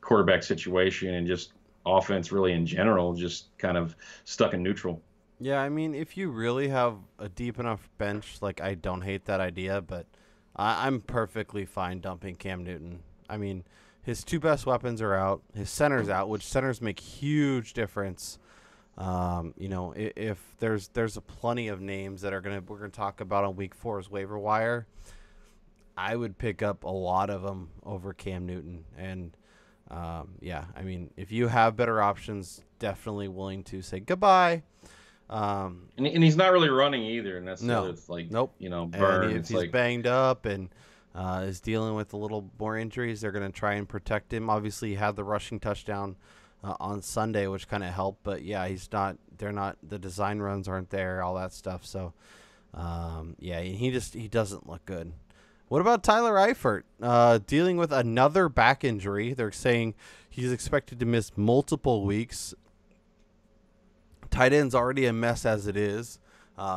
quarterback situation and just offense really in general, just kind of stuck in neutral. Yeah, I mean, if you really have a deep enough bench, I don't hate that idea, but I'm perfectly fine dumping Cam Newton. I mean, his two best weapons are out. His center's out, which centers make huge difference. If there's a plenty of names that we're gonna talk about on Week 4's waiver wire, I would pick up a lot of them over Cam Newton. And I mean, if you have better options, definitely willing to say goodbye. And he's not really running either, and that's nope. burn. And if he's banged up and is dealing with a little more injuries, they're going to try and protect him. Obviously, he had the rushing touchdown on Sunday, which kind of helped. But yeah, he's not. They're not. The design runs aren't there. All that stuff. So Yeah, he doesn't look good. What about Tyler Eifert? Dealing with another back injury. They're saying he's expected to miss multiple weeks. Tight end's already a mess as it is.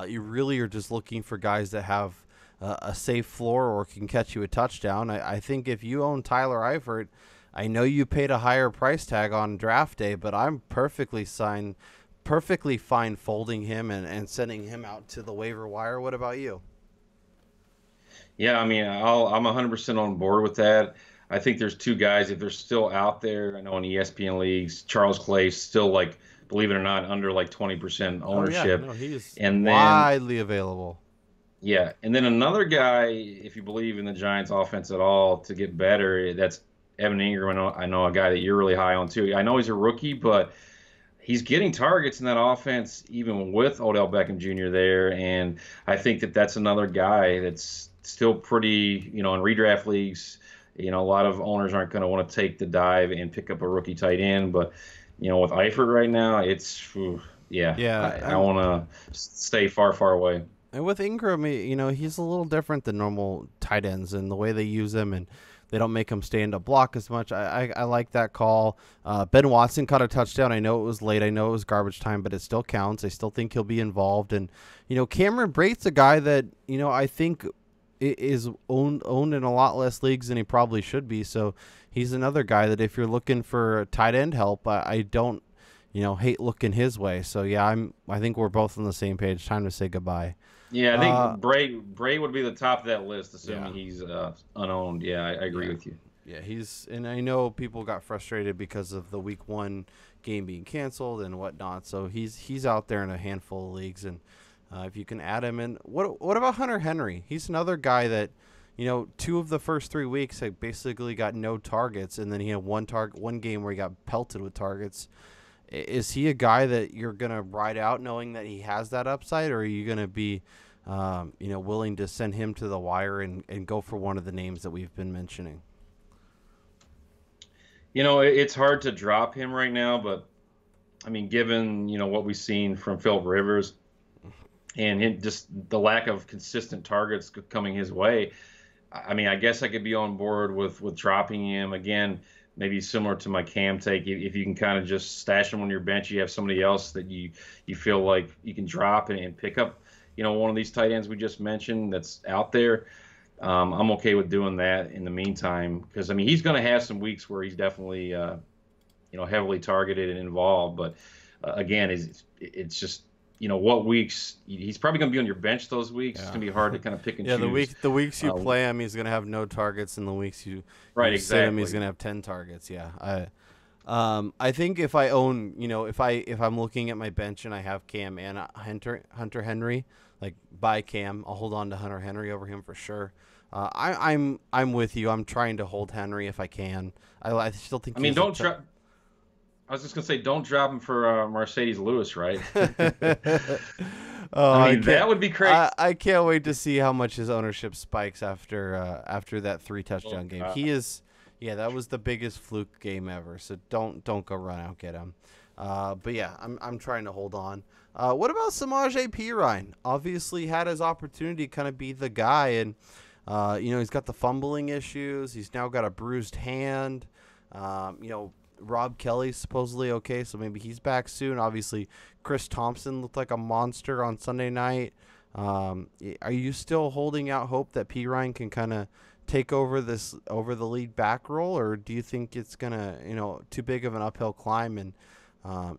You really are just looking for guys that have a safe floor or can catch you a touchdown. I think if you own Tyler Eifert, I know you paid a higher price tag on draft day, but I'm perfectly fine folding him and sending him out to the waiver wire. What about you? Yeah, I mean, I'm 100% on board with that. I think there's two guys, if they're still out there, I know in ESPN leagues, Charles Clay's still, like, believe it or not, under like 20% ownership. Oh, yeah. No, he's and widely available. Yeah, and then another guy, if you believe in the Giants' offense at all, to get better, that's Evan Ingram. I know a guy that you're really high on too. I know he's a rookie, but he's getting targets in that offense, even with Odell Beckham Jr. there. And I think that that's another guy that's still pretty, in redraft leagues, a lot of owners aren't going to want to take the dive and pick up a rookie tight end. But, with Eifert right now, I want to stay far, far away. And with Ingram, he's a little different than normal tight ends in the way they use him, and they don't make him stand up block as much. I like that call. Ben Watson caught a touchdown. I know it was late. I know it was garbage time, but it still counts. I still think he'll be involved. And, Cameron Brate's a guy that, I think is owned in a lot less leagues than he probably should be. So he's another guy that if you're looking for tight end help, I don't, hate looking his way. So, yeah, I think we're both on the same page. Time to say goodbye. Yeah, I think Bray would be the top of that list, assuming he's unowned. Yeah, I agree with you. Yeah, and I know people got frustrated because of the Week 1 game being canceled and whatnot. So he's out there in a handful of leagues, and if you can add him in, what about Hunter Henry? He's another guy that, 2 of the first 3 weeks had basically got no targets, and then he had one game where he got pelted with targets. Is he a guy that you're going to ride out knowing that he has that upside, or are you going to be, willing to send him to the wire and go for one of the names that we've been mentioning? It's hard to drop him right now, but, I mean, given, what we've seen from Phillip Rivers and just the lack of consistent targets coming his way, I mean, I guess I could be on board with dropping him. Again, maybe similar to my Cam take. If you can kind of just stash them on your bench, you have somebody else that you feel like you can drop and pick up, one of these tight ends we just mentioned that's out there. I'm okay with doing that in the meantime because, I mean, he's going to have some weeks where he's definitely, heavily targeted and involved. But, again, it's just, what weeks he's probably going to be on your bench those weeks. Yeah. It's going to be hard to kind of pick and choose. The weeks you play him, he's going to have no targets, and the weeks you sit him, he's going to have 10 targets. Yeah, I think if I own, if I'm looking at my bench and I have Cam and Hunter Henry, like buy Cam, I'll hold on to Hunter Henry over him for sure. I'm with you. I'm trying to hold Henry if I can. I still think. I mean, don't drop. I was just gonna say, don't drop him for Mercedes Lewis, right? I mean, that would be crazy. I can't wait to see how much his ownership spikes after that 3 touchdown game. He is, that was the biggest fluke game ever. So don't go run out get him. But yeah, I'm trying to hold on. What about Samaje Perine? Obviously had his opportunity to kind of be the guy, and he's got the fumbling issues. He's now got a bruised hand. Rob Kelly's supposedly okay, so maybe he's back soon. Obviously, Chris Thompson looked like a monster on Sunday night. Are you still holding out hope that Perine can kind of take over the lead back role, or do you think it's gonna, too big of an uphill climb? And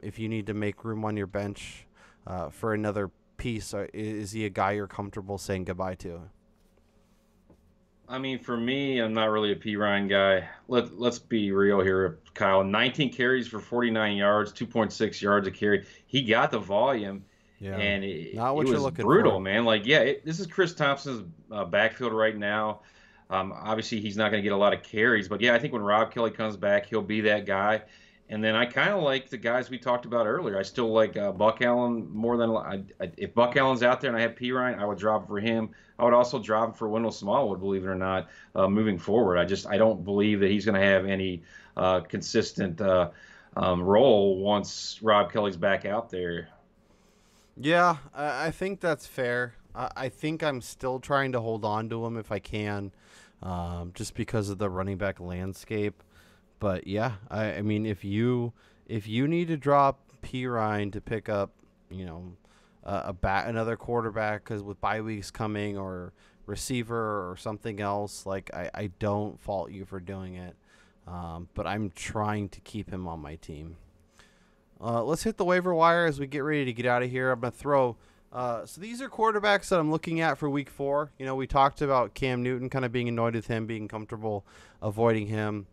if you need to make room on your bench for another piece, is he a guy you're comfortable saying goodbye to? I mean, for me, I'm not really a Perine guy. Let's be real here, Kyle. 19 carries for 49 yards, 2.6 yards a carry. He got the volume, and it was brutal, man. Like, this is Chris Thompson's backfield right now. Obviously, he's not going to get a lot of carries, but I think when Rob Kelly comes back, he'll be that guy. And then I kind of like the guys we talked about earlier. I still like Buck Allen more than if Buck Allen's out there and I have Perine, I would drop for him. I would also drop him for Wendell Smallwood, believe it or not, moving forward. I don't believe that he's going to have any consistent role once Rob Kelly's back out there. Yeah, I think that's fair. I think I'm still trying to hold on to him if I can, just because of the running back landscape. But yeah, I mean, if you need to drop P Ryan to pick up, you know, another quarterback because with bye weeks coming or receiver or something else, like I don't fault you for doing it. But I'm trying to keep him on my team. Let's hit the waiver wire as we get ready to get out of here. I'm gonna throw. So these are quarterbacks that I'm looking at for Week 4. You know, we talked about Cam Newton kind of being annoyed with him, being comfortable avoiding him.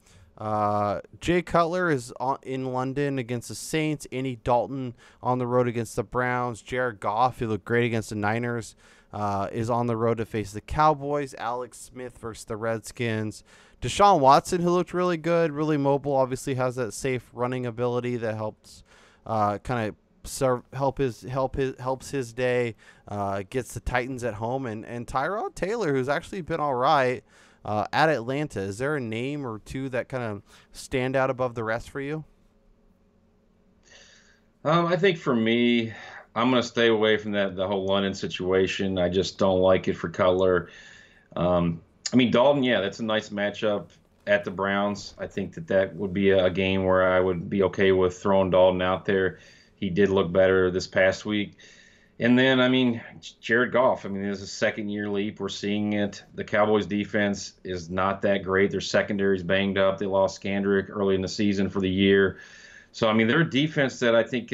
Jay Cutler is in London against the Saints. Andy Dalton on the road against the Browns. Jared Goff, who looked great against the Niners, is on the road to face the Cowboys. Alex Smith versus the Redskins. Deshaun Watson, who looked really good, really mobile, obviously has that safe running ability that helps kind of helps his day. Gets the Titans at home, and Tyrod Taylor, who's actually been all right at Atlanta. Is there a name or two that kind of stand out above the rest for you? I think for me, I'm going to stay away from the whole London situation. I just don't like it for Cutler. I mean, Dalton, yeah, that's a nice matchup at the Browns. I think that would be a game where I would be okay with throwing Dalton out there. He did look better this past week. And then, I mean, Jared Goff, I mean, there's a second-year leap. We're seeing it. The Cowboys' defense is not that great. Their secondary's banged up. They lost Scandrick early in the season for the year. So, I mean, they're a defense that I think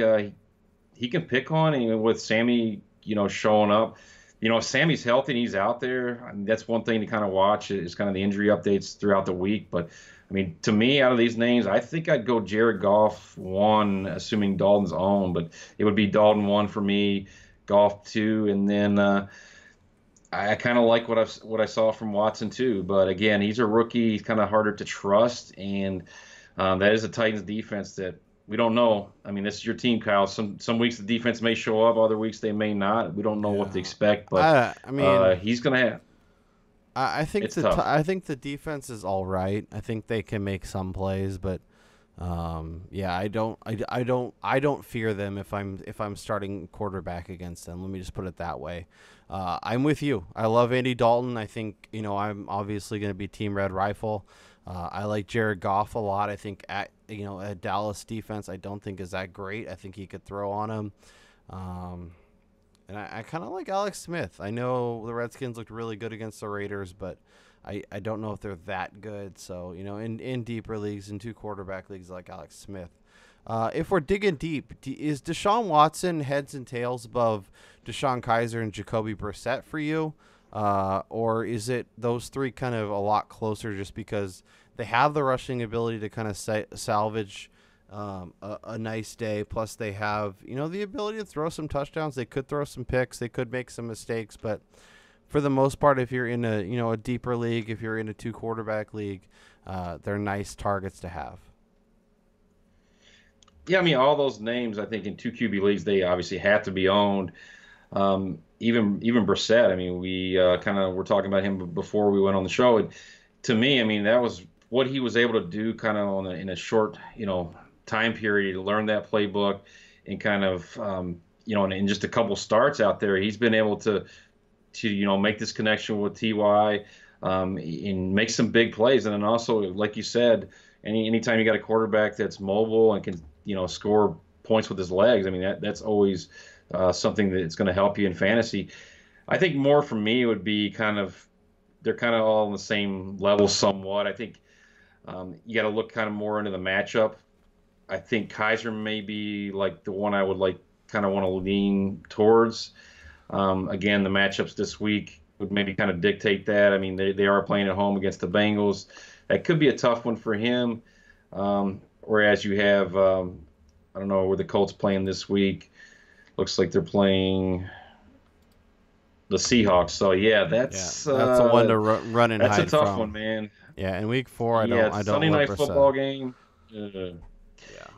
he can pick on. And with Sammy, showing up, if Sammy's healthy and he's out there, I mean, that's one thing to kind of watch is kind of the injury updates throughout the week. But, I mean, to me, out of these names, I think I'd go Jared Goff 1, assuming Dalton's on. But it would be Dalton 1 for me, Goff 2, and then I kind of like what I saw from Watson too. But again, he's a rookie. He's kind of harder to trust, and that is a Titans defense that we don't know. I mean, this is your team, Kyle. Some weeks the defense may show up, other weeks they may not. We don't know what to expect, but I mean, he's gonna have. I think I think the defense is all right. I think they can make some plays, but yeah, I don't fear them if I'm starting quarterback against them. Let me just put it that way. I'm with you. I love Andy Dalton. I think I'm obviously going to be Team Red Rifle. I like Jared Goff a lot. I think at Dallas defense, I don't think is that great. I think he could throw on him. And I kind of like Alex Smith. I know the Redskins looked really good against the Raiders, but I don't know if they're that good. So, in deeper leagues, in 2 quarterback leagues like Alex Smith. If we're digging deep, is Deshaun Watson heads and tails above Deshaun Kaiser and Jacoby Brissett for you? Or is it those 3 kind of a lot closer just because they have the rushing ability to kind of salvage a nice day, plus they have the ability to throw some touchdowns. They could throw some picks, they could make some mistakes, but for the most part, if you're in a deeper league, if you're in a 2 quarterback league, they're nice targets to have. Yeah, I mean, all those names, I think in 2 QB leagues, they obviously have to be owned. Even Brissett, I mean, we kind of were talking about him before we went on the show. And to me, I mean, that was what he was able to do kind of in a short, time period to learn that playbook and kind of, in just a couple starts out there, he's been able to make this connection with Ty and make some big plays. And then also, like you said, anytime you got a quarterback that's mobile and can, score points with his legs, I mean, that's always something that's going to help you in fantasy. I think more for me would be they're kind of all on the same level somewhat. I think you got to look kind of more into the matchup. I think Kaiser may be like the one I would kind of want to lean towards. Again, the matchups this week would maybe kind of dictate that. I mean, they are playing at home against the Bengals. That could be a tough one for him. Whereas you have, I don't know where the Colts playing this week. Looks like they're playing the Seahawks. So yeah, that's a one to run and hide from. That's a tough one, man. Yeah, in week 4, I don't. Sunday night football game.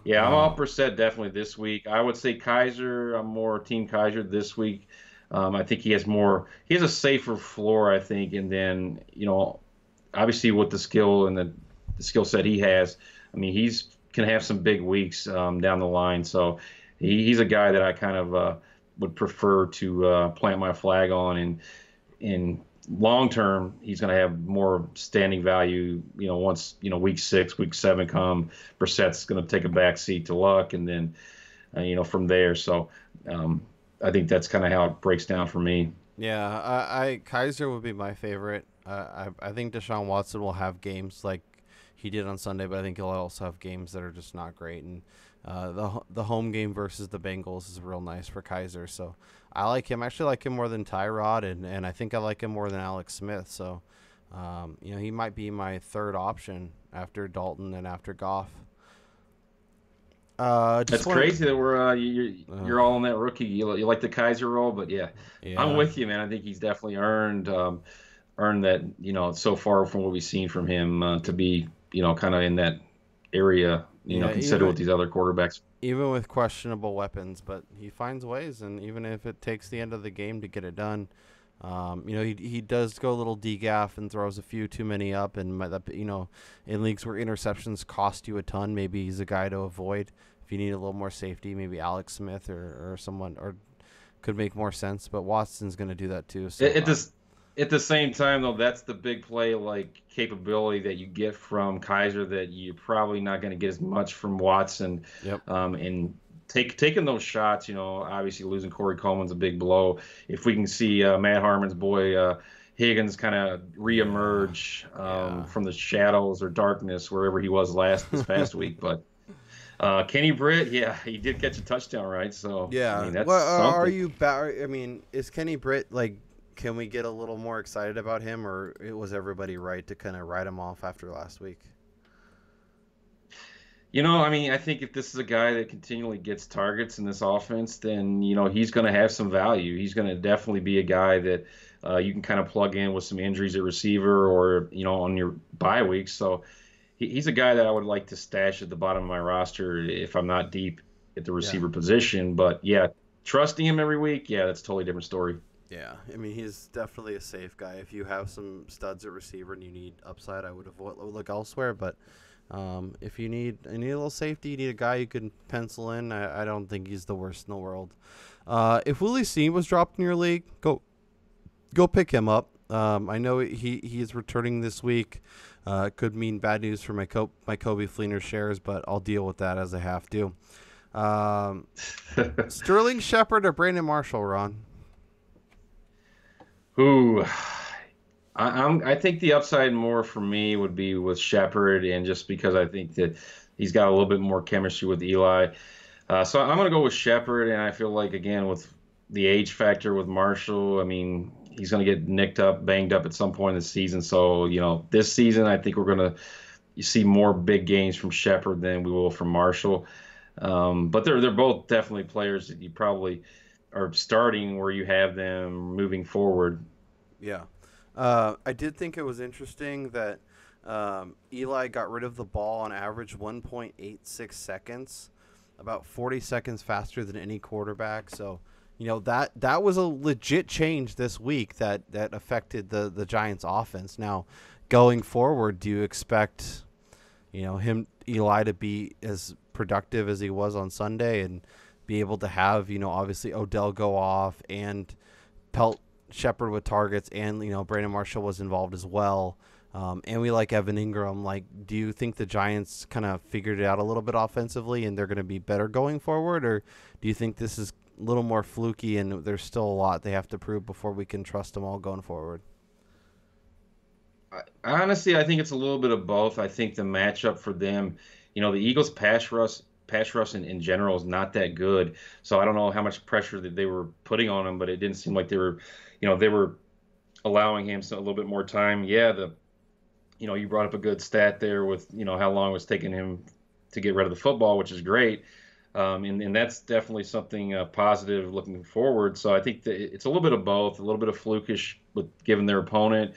Yeah, I'm all Brissett definitely this week. I would say Kaiser. I'm more Team Kaiser this week. I think he has a safer floor, I think, and then obviously with the skill and the skill set he has, I mean can have some big weeks down the line. So he's a guy that I kind of would prefer to plant my flag on. And in long term, he's going to have more standing value. Once week 6, week 7 come, Brissett's going to take a back seat to Luck, and then from there. So I think that's kind of how it breaks down for me. Yeah, I Kaiser would be my favorite. I think Deshaun Watson will have games like he did on Sunday, but I think he'll also have games that are just not great. And the home game versus the Bengals is real nice for Kaiser. So I like him. I actually like him more than Tyrod, and I think I like him more than Alex Smith. So he might be my third option after Dalton and after Goff. That's crazy that you're all in that rookie. You like the Kaiser role, but yeah, I'm with you, man. I think he's definitely earned that. So far from what we've seen from him to be kind of in that area. Consider with these other quarterbacks. Even with questionable weapons, but he finds ways, and even if it takes the end of the game to get it done, he does go a little degaff and throws a few too many up, and in leagues where interceptions cost you a ton, maybe he's a guy to avoid. If you need a little more safety, maybe Alex Smith or someone could make more sense. But Watson's going to do that too. So, at the same time, though, that's the big play capability that you get from Kaiser that you're probably not going to get as much from Watson. Yep. And taking those shots, obviously losing Corey Coleman's a big blow. If we can see Matt Harmon's boy Higgins kind of reemerge from the shadows or darkness wherever he was this past week, but. Kenny Britt, he did catch a touchdown, right? So yeah, that's something. Is Kenny Britt can we get a little more excited about him, or was everybody right to kind of write him off after last week? I think if this is a guy that continually gets targets in this offense, then he's going to have some value. He's going to definitely be a guy that you can kind of plug in with some injuries at receiver or on your bye weeks. So. He's a guy that I would like to stash at the bottom of my roster if I'm not deep at the receiver position. But, trusting him every week, that's a totally different story. Yeah, he's definitely a safe guy. If you have some studs at receiver and you need upside, I would look elsewhere. But if you need a little safety, you need a guy you can pencil in, I don't think he's the worst in the world. If Willie Snead was dropped in your league, go pick him up. I know he is returning this week. Could mean bad news for my Kobe Fleener shares, but I'll deal with that as I have to. Sterling Shepard or Brandon Marshall, Ron? Ooh, I think the upside more for me would be with Shepard, and just because I think that he's got a little bit more chemistry with Eli. So I'm going to go with Shepard, and I feel like, again, with the age factor with Marshall, he's going to get banged up at some point in the season. So, this season, I think we're going to see more big games from Shepard than we will from Marshall. But they're both definitely players that you probably are starting where you have them moving forward. Yeah. I did think it was interesting that Eli got rid of the ball on average 1.86 seconds, about 40 seconds faster than any quarterback. So, that was a legit change this week that affected the Giants' offense. Now, going forward, do you expect, Eli to be as productive as he was on Sunday and be able to have, obviously Odell go off and pelt Shepard with targets, and Brandon Marshall was involved as well, and we like Evan Ingram. Do you think the Giants kind of figured it out a little bit offensively and they're going to be better going forward, or do you think this is a little more fluky and there's still a lot they have to prove before we can trust them all going forward? Honestly, I think it's a little bit of both. I think the matchup for them, the Eagles pass rush in general is not that good. So I don't know how much pressure that they were putting on him, but it didn't seem like they were allowing him a little bit more time. Yeah, you brought up a good stat there with, how long it was taking him to get rid of the football, which is great. And that's definitely something positive looking forward. So I think that it's a little bit of both, a little bit of flukish with given their opponent.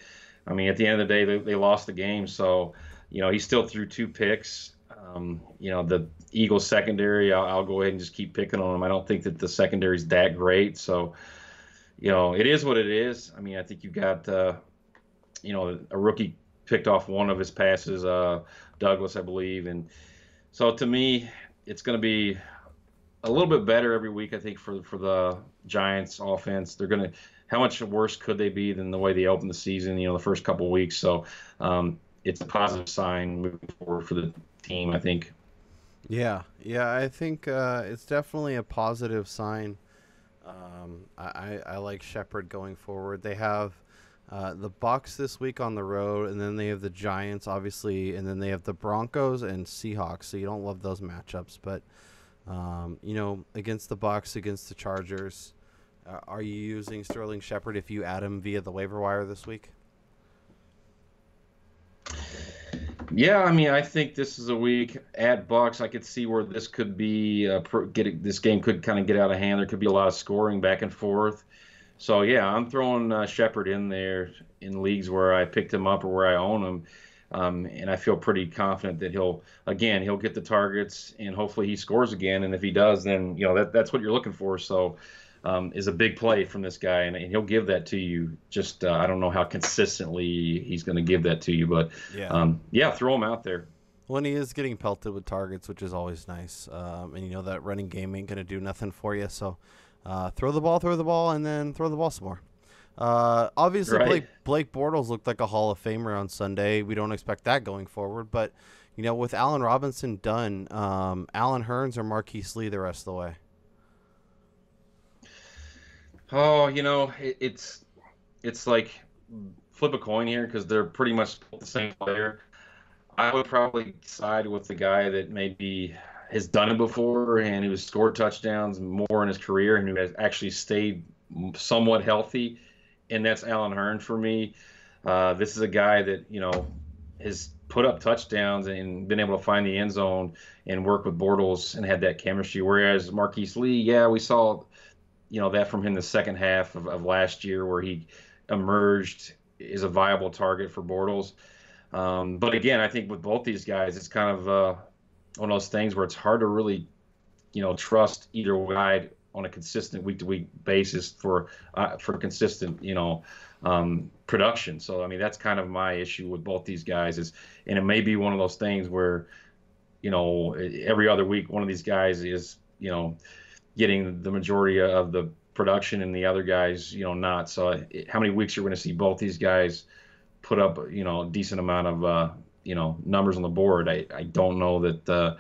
At the end of the day, they lost the game. So, he still threw 2 picks. The Eagles secondary, I'll go ahead and just keep picking on them. I don't think that the secondary is that great. So, it is what it is. I think you got, a rookie picked off one of his passes, Douglas, I believe. And so to me, it's going to be a little bit better every week, I think, for the Giants offense. How much worse could they be than the way they opened the season, the first couple of weeks? So it's a positive sign moving forward for the team, I think. Yeah, I think it's definitely a positive sign. I like Shepard going forward. They have the Bucs this week on the road, and then they have the Giants, obviously, and then they have the Broncos and Seahawks. So you don't love those matchups, but against the Bucs, against the Chargers, are you using Sterling Shepard if you add him via the waiver wire this week? Yeah, I mean, I think this is a week at Bucks. I could see where this could be this game could kind of get out of hand. There could be a lot of scoring back and forth. So yeah, I'm throwing Shepard in there in leagues where I picked him up or where I own him, and I feel pretty confident that he'll get the targets and hopefully he scores again. And if he does, then that's what you're looking for. So is a big play from this guy, and he'll give that to you. Just I don't know how consistently he's going to give that to you, but throw him out there. When he is getting pelted with targets, which is always nice, and that running game ain't going to do nothing for you. So throw the ball, and then throw the ball some more. Obviously, right. Blake Bortles looked like a Hall of Famer on Sunday. We don't expect that going forward, but with Allen Robinson done, Allen Hurns or Marquise Lee the rest of the way. Oh, it's like flip a coin here because they're pretty much the same player. I would probably side with the guy that maybe has done it before and who has scored touchdowns more in his career and who has actually stayed somewhat healthy, and that's Allen Hurns for me. This is a guy that, has put up touchdowns and been able to find the end zone and work with Bortles and had that chemistry, whereas Marquise Lee, we saw that from him the second half of last year where he emerged as a viable target for Bortles. But again, I think with both these guys, it's kind of one of those things where it's hard to really, trust either guy on a consistent week-to-week basis for consistent, production. So, I mean, that's kind of my issue with both these guys and it may be one of those things where, every other week, one of these guys is, getting the majority of the production and the other guys, not. So how many weeks you're going to see both these guys put up, a decent amount of, numbers on the board? I don't know that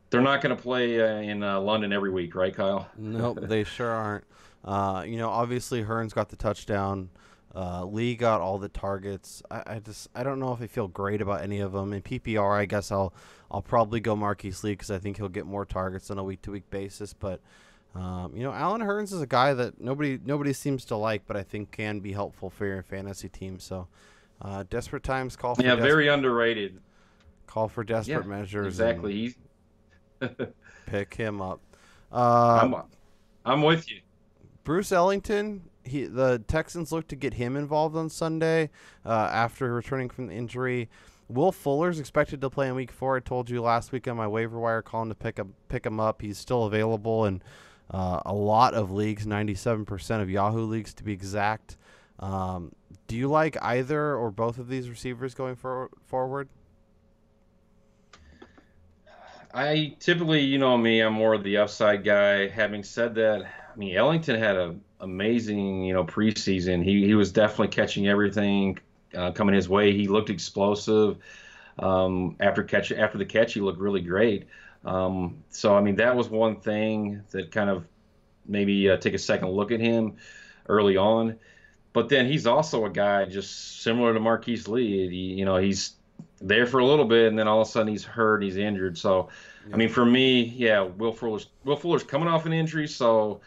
they're not going to play in London every week, right, Kyle? Nope, they sure aren't. Obviously Hearns got the touchdown. Lee got all the targets. I don't know if I feel great about any of them. In PPR, I guess I'll probably go Marquise Lee because I think he'll get more targets on a week-to-week basis. But Allen Hurns is a guy that nobody seems to like, but I think can be helpful for your fantasy team. So desperate times call for very underrated. Call for desperate measures. Exactly. Pick him up. I'm with you. Bruce Ellington. The Texans look to get him involved on Sunday after returning from the injury. Will Fuller's expected to play in Week 4. I told you last week on my waiver wire calling to pick him up. He's still available in a lot of leagues, 97% of Yahoo leagues to be exact. Do you like either or both of these receivers going forward? I typically, me, I'm more of the upside guy. Having said that, I mean, Ellington had an amazing, preseason. He was definitely catching everything coming his way. He looked explosive. After the catch, he looked really great. So, I mean, that was one thing that kind of maybe take a second look at him early on. But then he's also a guy just similar to Marquise Lee. He's there for a little bit, and then all of a sudden he's hurt, he's injured. So, I mean, for me, Will Fuller's coming off an injury. So,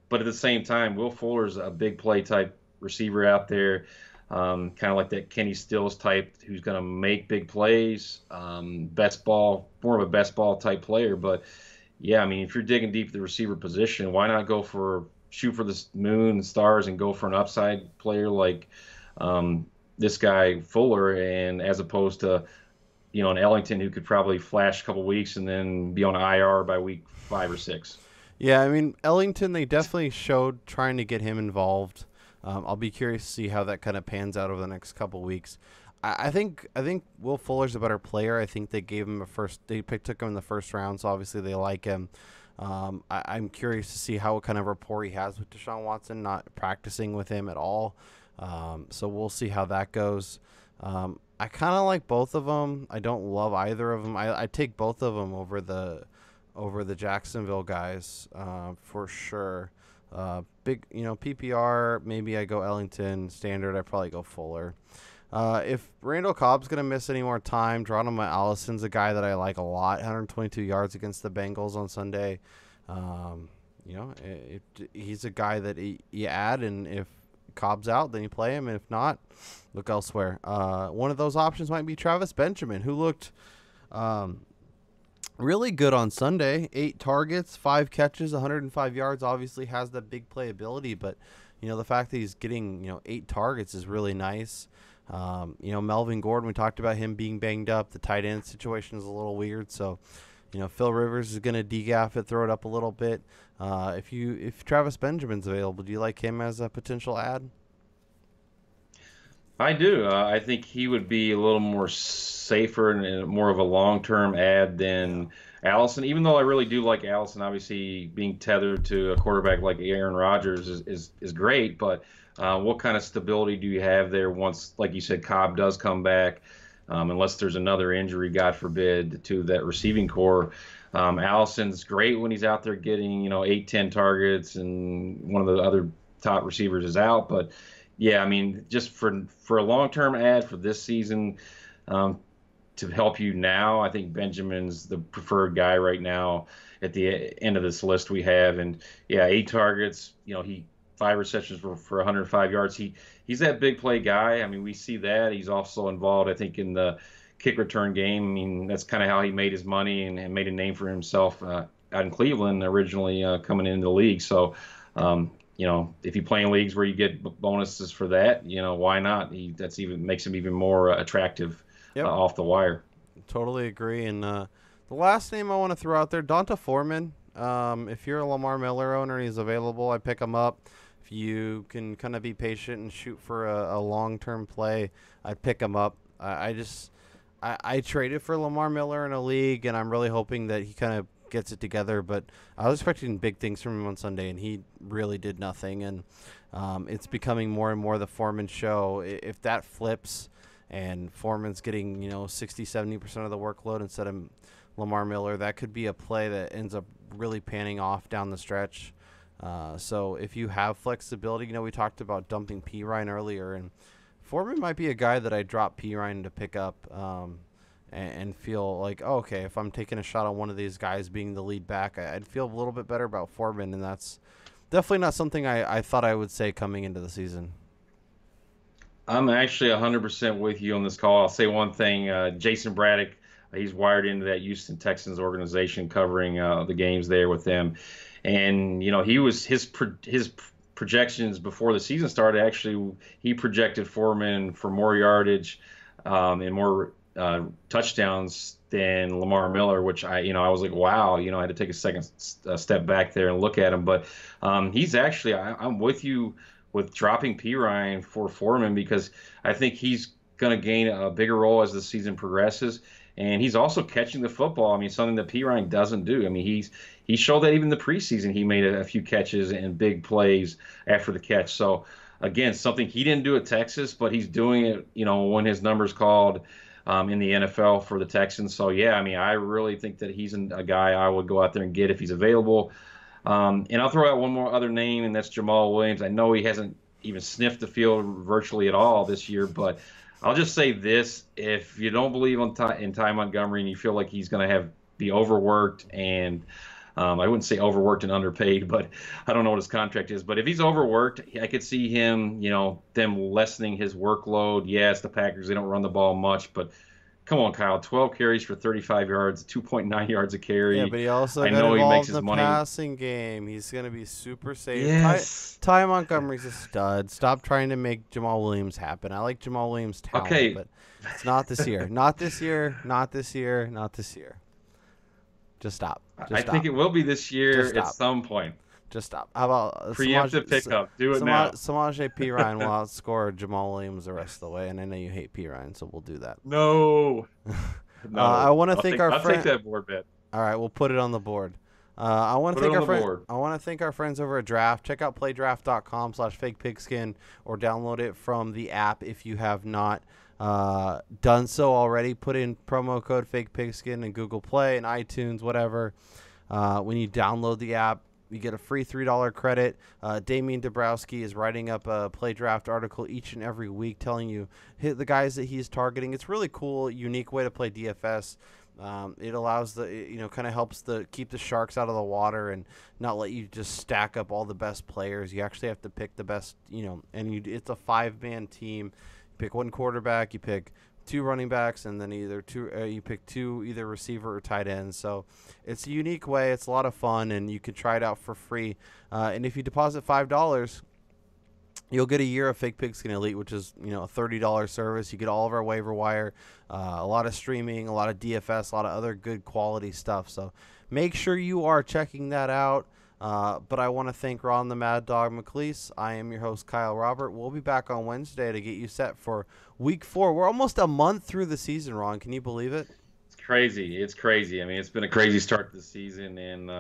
but at the same time, Will Fuller's a big play type receiver out there, kind of like that Kenny Stills type who's going to make big plays, more of a best ball type player. But I mean, if you're digging deep at the receiver position, why not shoot for the moon and stars and go for an upside player like this guy Fuller, and as opposed to an Ellington who could probably flash a couple weeks and then be on IR by week 5 or 6. Yeah, I mean, Ellington, they definitely showed trying to get him involved. I'll be curious to see how that kind of pans out over the next couple weeks. I think Will Fuller's a better player. I think they gave him took him in the first round, so obviously they like him. I'm curious to see how kind of rapport he has with Deshaun Watson, not practicing with him at all. So we'll see how that goes. I kind of like both of them. I don't love either of them. I take both of them over the Jacksonville guys for sure. Big, PPR, maybe I go Ellington. Standard, I probably go Fuller. If Randall Cobb's going to miss any more time, Geronimo Allison's a guy that I like a lot. 122 yards against the Bengals on Sunday. He's a guy that you add, and if Cobb's out, then you play him. And if not, look elsewhere. One of those options might be Travis Benjamin, who looked really good on Sunday. 8 targets, 5 catches, 105 yards. Obviously has that big playability, but the fact that he's getting 8 targets is really nice. Melvin Gordon, we talked about him being banged up. The tight end situation is a little weird, so Phil Rivers is going to degaff it, throw it up a little bit. If Travis Benjamin's available, do you like him as a potential add? I do. I think he would be a little more safer and more of a long-term add than Allison. Even though I really do like Allison, obviously being tethered to a quarterback like Aaron Rodgers is great. But what kind of stability do you have there once, like you said, Cobb does come back? Unless there's another injury, God forbid, to that receiving core. Allison's great when he's out there getting 8-10 targets, and one of the other top receivers is out, but. Yeah, I mean, just for a long-term ad for this season, to help you now, I think Benjamin's the preferred guy right now at the end of this list we have. And yeah, 8 targets, 5 receptions for 105 yards. He's that big play guy. I mean, we see that. He's also involved, I think, in the kick return game. I mean, that's kind of how he made his money and made a name for himself out in Cleveland originally coming into the league. So, if you play in leagues where you get bonuses for that, why not? That's even makes him even more attractive off the wire. Totally agree. And the last name I want to throw out there, Donta Foreman. If you're a Lamar Miller owner and he's available, I pick him up. If you can kind of be patient and shoot for a long-term play, I'd pick him up. I traded for Lamar Miller in a league, and I'm really hoping that he kind of gets it together, but I was expecting big things from him on Sunday, and he really did nothing. And it's becoming more and more the Foreman show. If that flips and Foreman's getting 60-70% of the workload instead of Lamar Miller, that could be a play that ends up really panning off down the stretch. So if you have flexibility, we talked about dumping P. Ryan earlier, and Foreman might be a guy that I drop P. Ryan to pick up and feel like, okay, if I'm taking a shot on one of these guys being the lead back, I'd feel a little bit better about Foreman, and that's definitely not something I thought I would say coming into the season. I'm actually 100% with you on this call. I'll say one thing. Jason Braddock, he's wired into that Houston Texans organization covering the games there with them. And, he was his projections before the season started. Actually, he projected Foreman for more yardage and more touchdowns than Lamar Miller, which I was like, wow, I had to take a second step back there and look at him. But he's actually, I'm with you with dropping P. Ryan for Foreman, because I think he's going to gain a bigger role as the season progresses. And he's also catching the football. I mean, something that P. Ryan doesn't do. I mean, he showed that even the preseason he made a few catches and big plays after the catch. So, again, something he didn't do at Texas, but he's doing it, when his number's called in the NFL for the Texans. So, yeah, I mean, I really think that he's a guy I would go out there and get if he's available. And I'll throw out one more other name, and that's Jamal Williams. I know he hasn't even sniffed the field virtually at all this year, but I'll just say this. If you don't believe in Ty Montgomery and you feel like he's going to be overworked and I wouldn't say overworked and underpaid, but I don't know what his contract is. But if he's overworked, I could see him, them lessening his workload. Yeah, it's the Packers. They don't run the ball much, but come on, Kyle. 12 carries for 35 yards, 2.9 yards a carry. Yeah, but he also got involved in the passing game. He's going to be super safe. Yes. Ty Montgomery's a stud. Stop trying to make Jamal Williams happen. I like Jamal Williams' talent, but it's not this year. Not this year. Not this year. Not this year. Just stop. I think it will be this year at some point. Just stop. How about preemptive pickup? Do it now. Samaje P. Ryan will outscore Jamal Williams the rest of the way, and I know you hate P. Ryan, so we'll do that. No. I want to thank our friend. I'll take that board bet. All right, we'll put it on the board. I want Put to it thank on the board. I want to thank our friends over at Draft. Check out playdraft.com/fakepigskin or download it from the app if you have not done so already. Put in promo code fakepigskin in Google Play and iTunes, whatever. When you download the app, you get a free $3 credit. Damian Dabrowski is writing up a play draft article each and every week telling you hit the guys that he's targeting. It's really cool, unique way to play DFS. It allows kind of helps keep the sharks out of the water and not let you just stack up all the best players. You actually have to pick the best, it's a 5-man team. You pick one quarterback, you pick 2 running backs, and then you pick 2 either receiver or tight ends. So it's a unique way. It's a lot of fun, and you can try it out for free. And if you deposit $5, you'll get a year of Fake Pigskin Elite, which is a $30 service. You get all of our waiver wire, a lot of streaming, a lot of DFS, a lot of other good quality stuff. So make sure you are checking that out. But I want to thank Ron the Mad Dog McCleese. I am your host, Kyle Robert. We'll be back on Wednesday to get you set for Week 4. We're almost a month through the season, Ron. Can you believe it? Crazy. It's crazy. I mean, it's been a crazy start to the season, and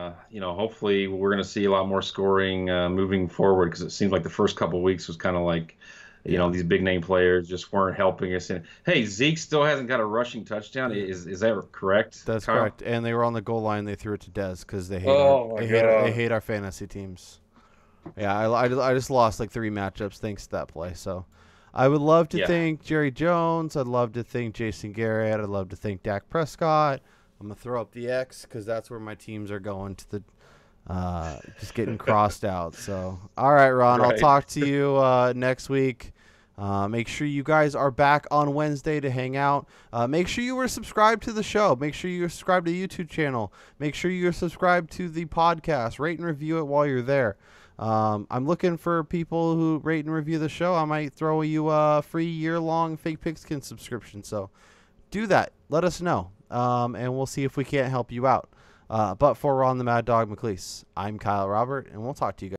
hopefully we're going to see a lot more scoring moving forward, because it seems like the first couple of weeks was kind of like, these big name players just weren't helping us. And hey, Zeke still hasn't got a rushing touchdown. Is that correct? That's Kyle? correct. And they were on the goal line. They threw it to Dez because they hate our fantasy teams. Yeah, I just lost like 3 matchups thanks to that play. So I would love to thank Jerry Jones. I'd love to thank Jason Garrett. I'd love to thank Dak Prescott. I'm going to throw up the X because that's where my teams are going to the just getting crossed out. So, all right, Ron, I'll talk to you next week. Make sure you guys are back on Wednesday to hang out. Make sure you are subscribed to the show. Make sure you're subscribed to the YouTube channel. Make sure you're subscribed to the podcast. Rate and review it while you're there. I'm looking for people who rate and review the show. I might throw you a free year-long Fake Pigskin subscription. So do that. Let us know, and we'll see if we can't help you out. But for Ron the Mad Dog McCleese, I'm Kyle Robert, and we'll talk to you guys.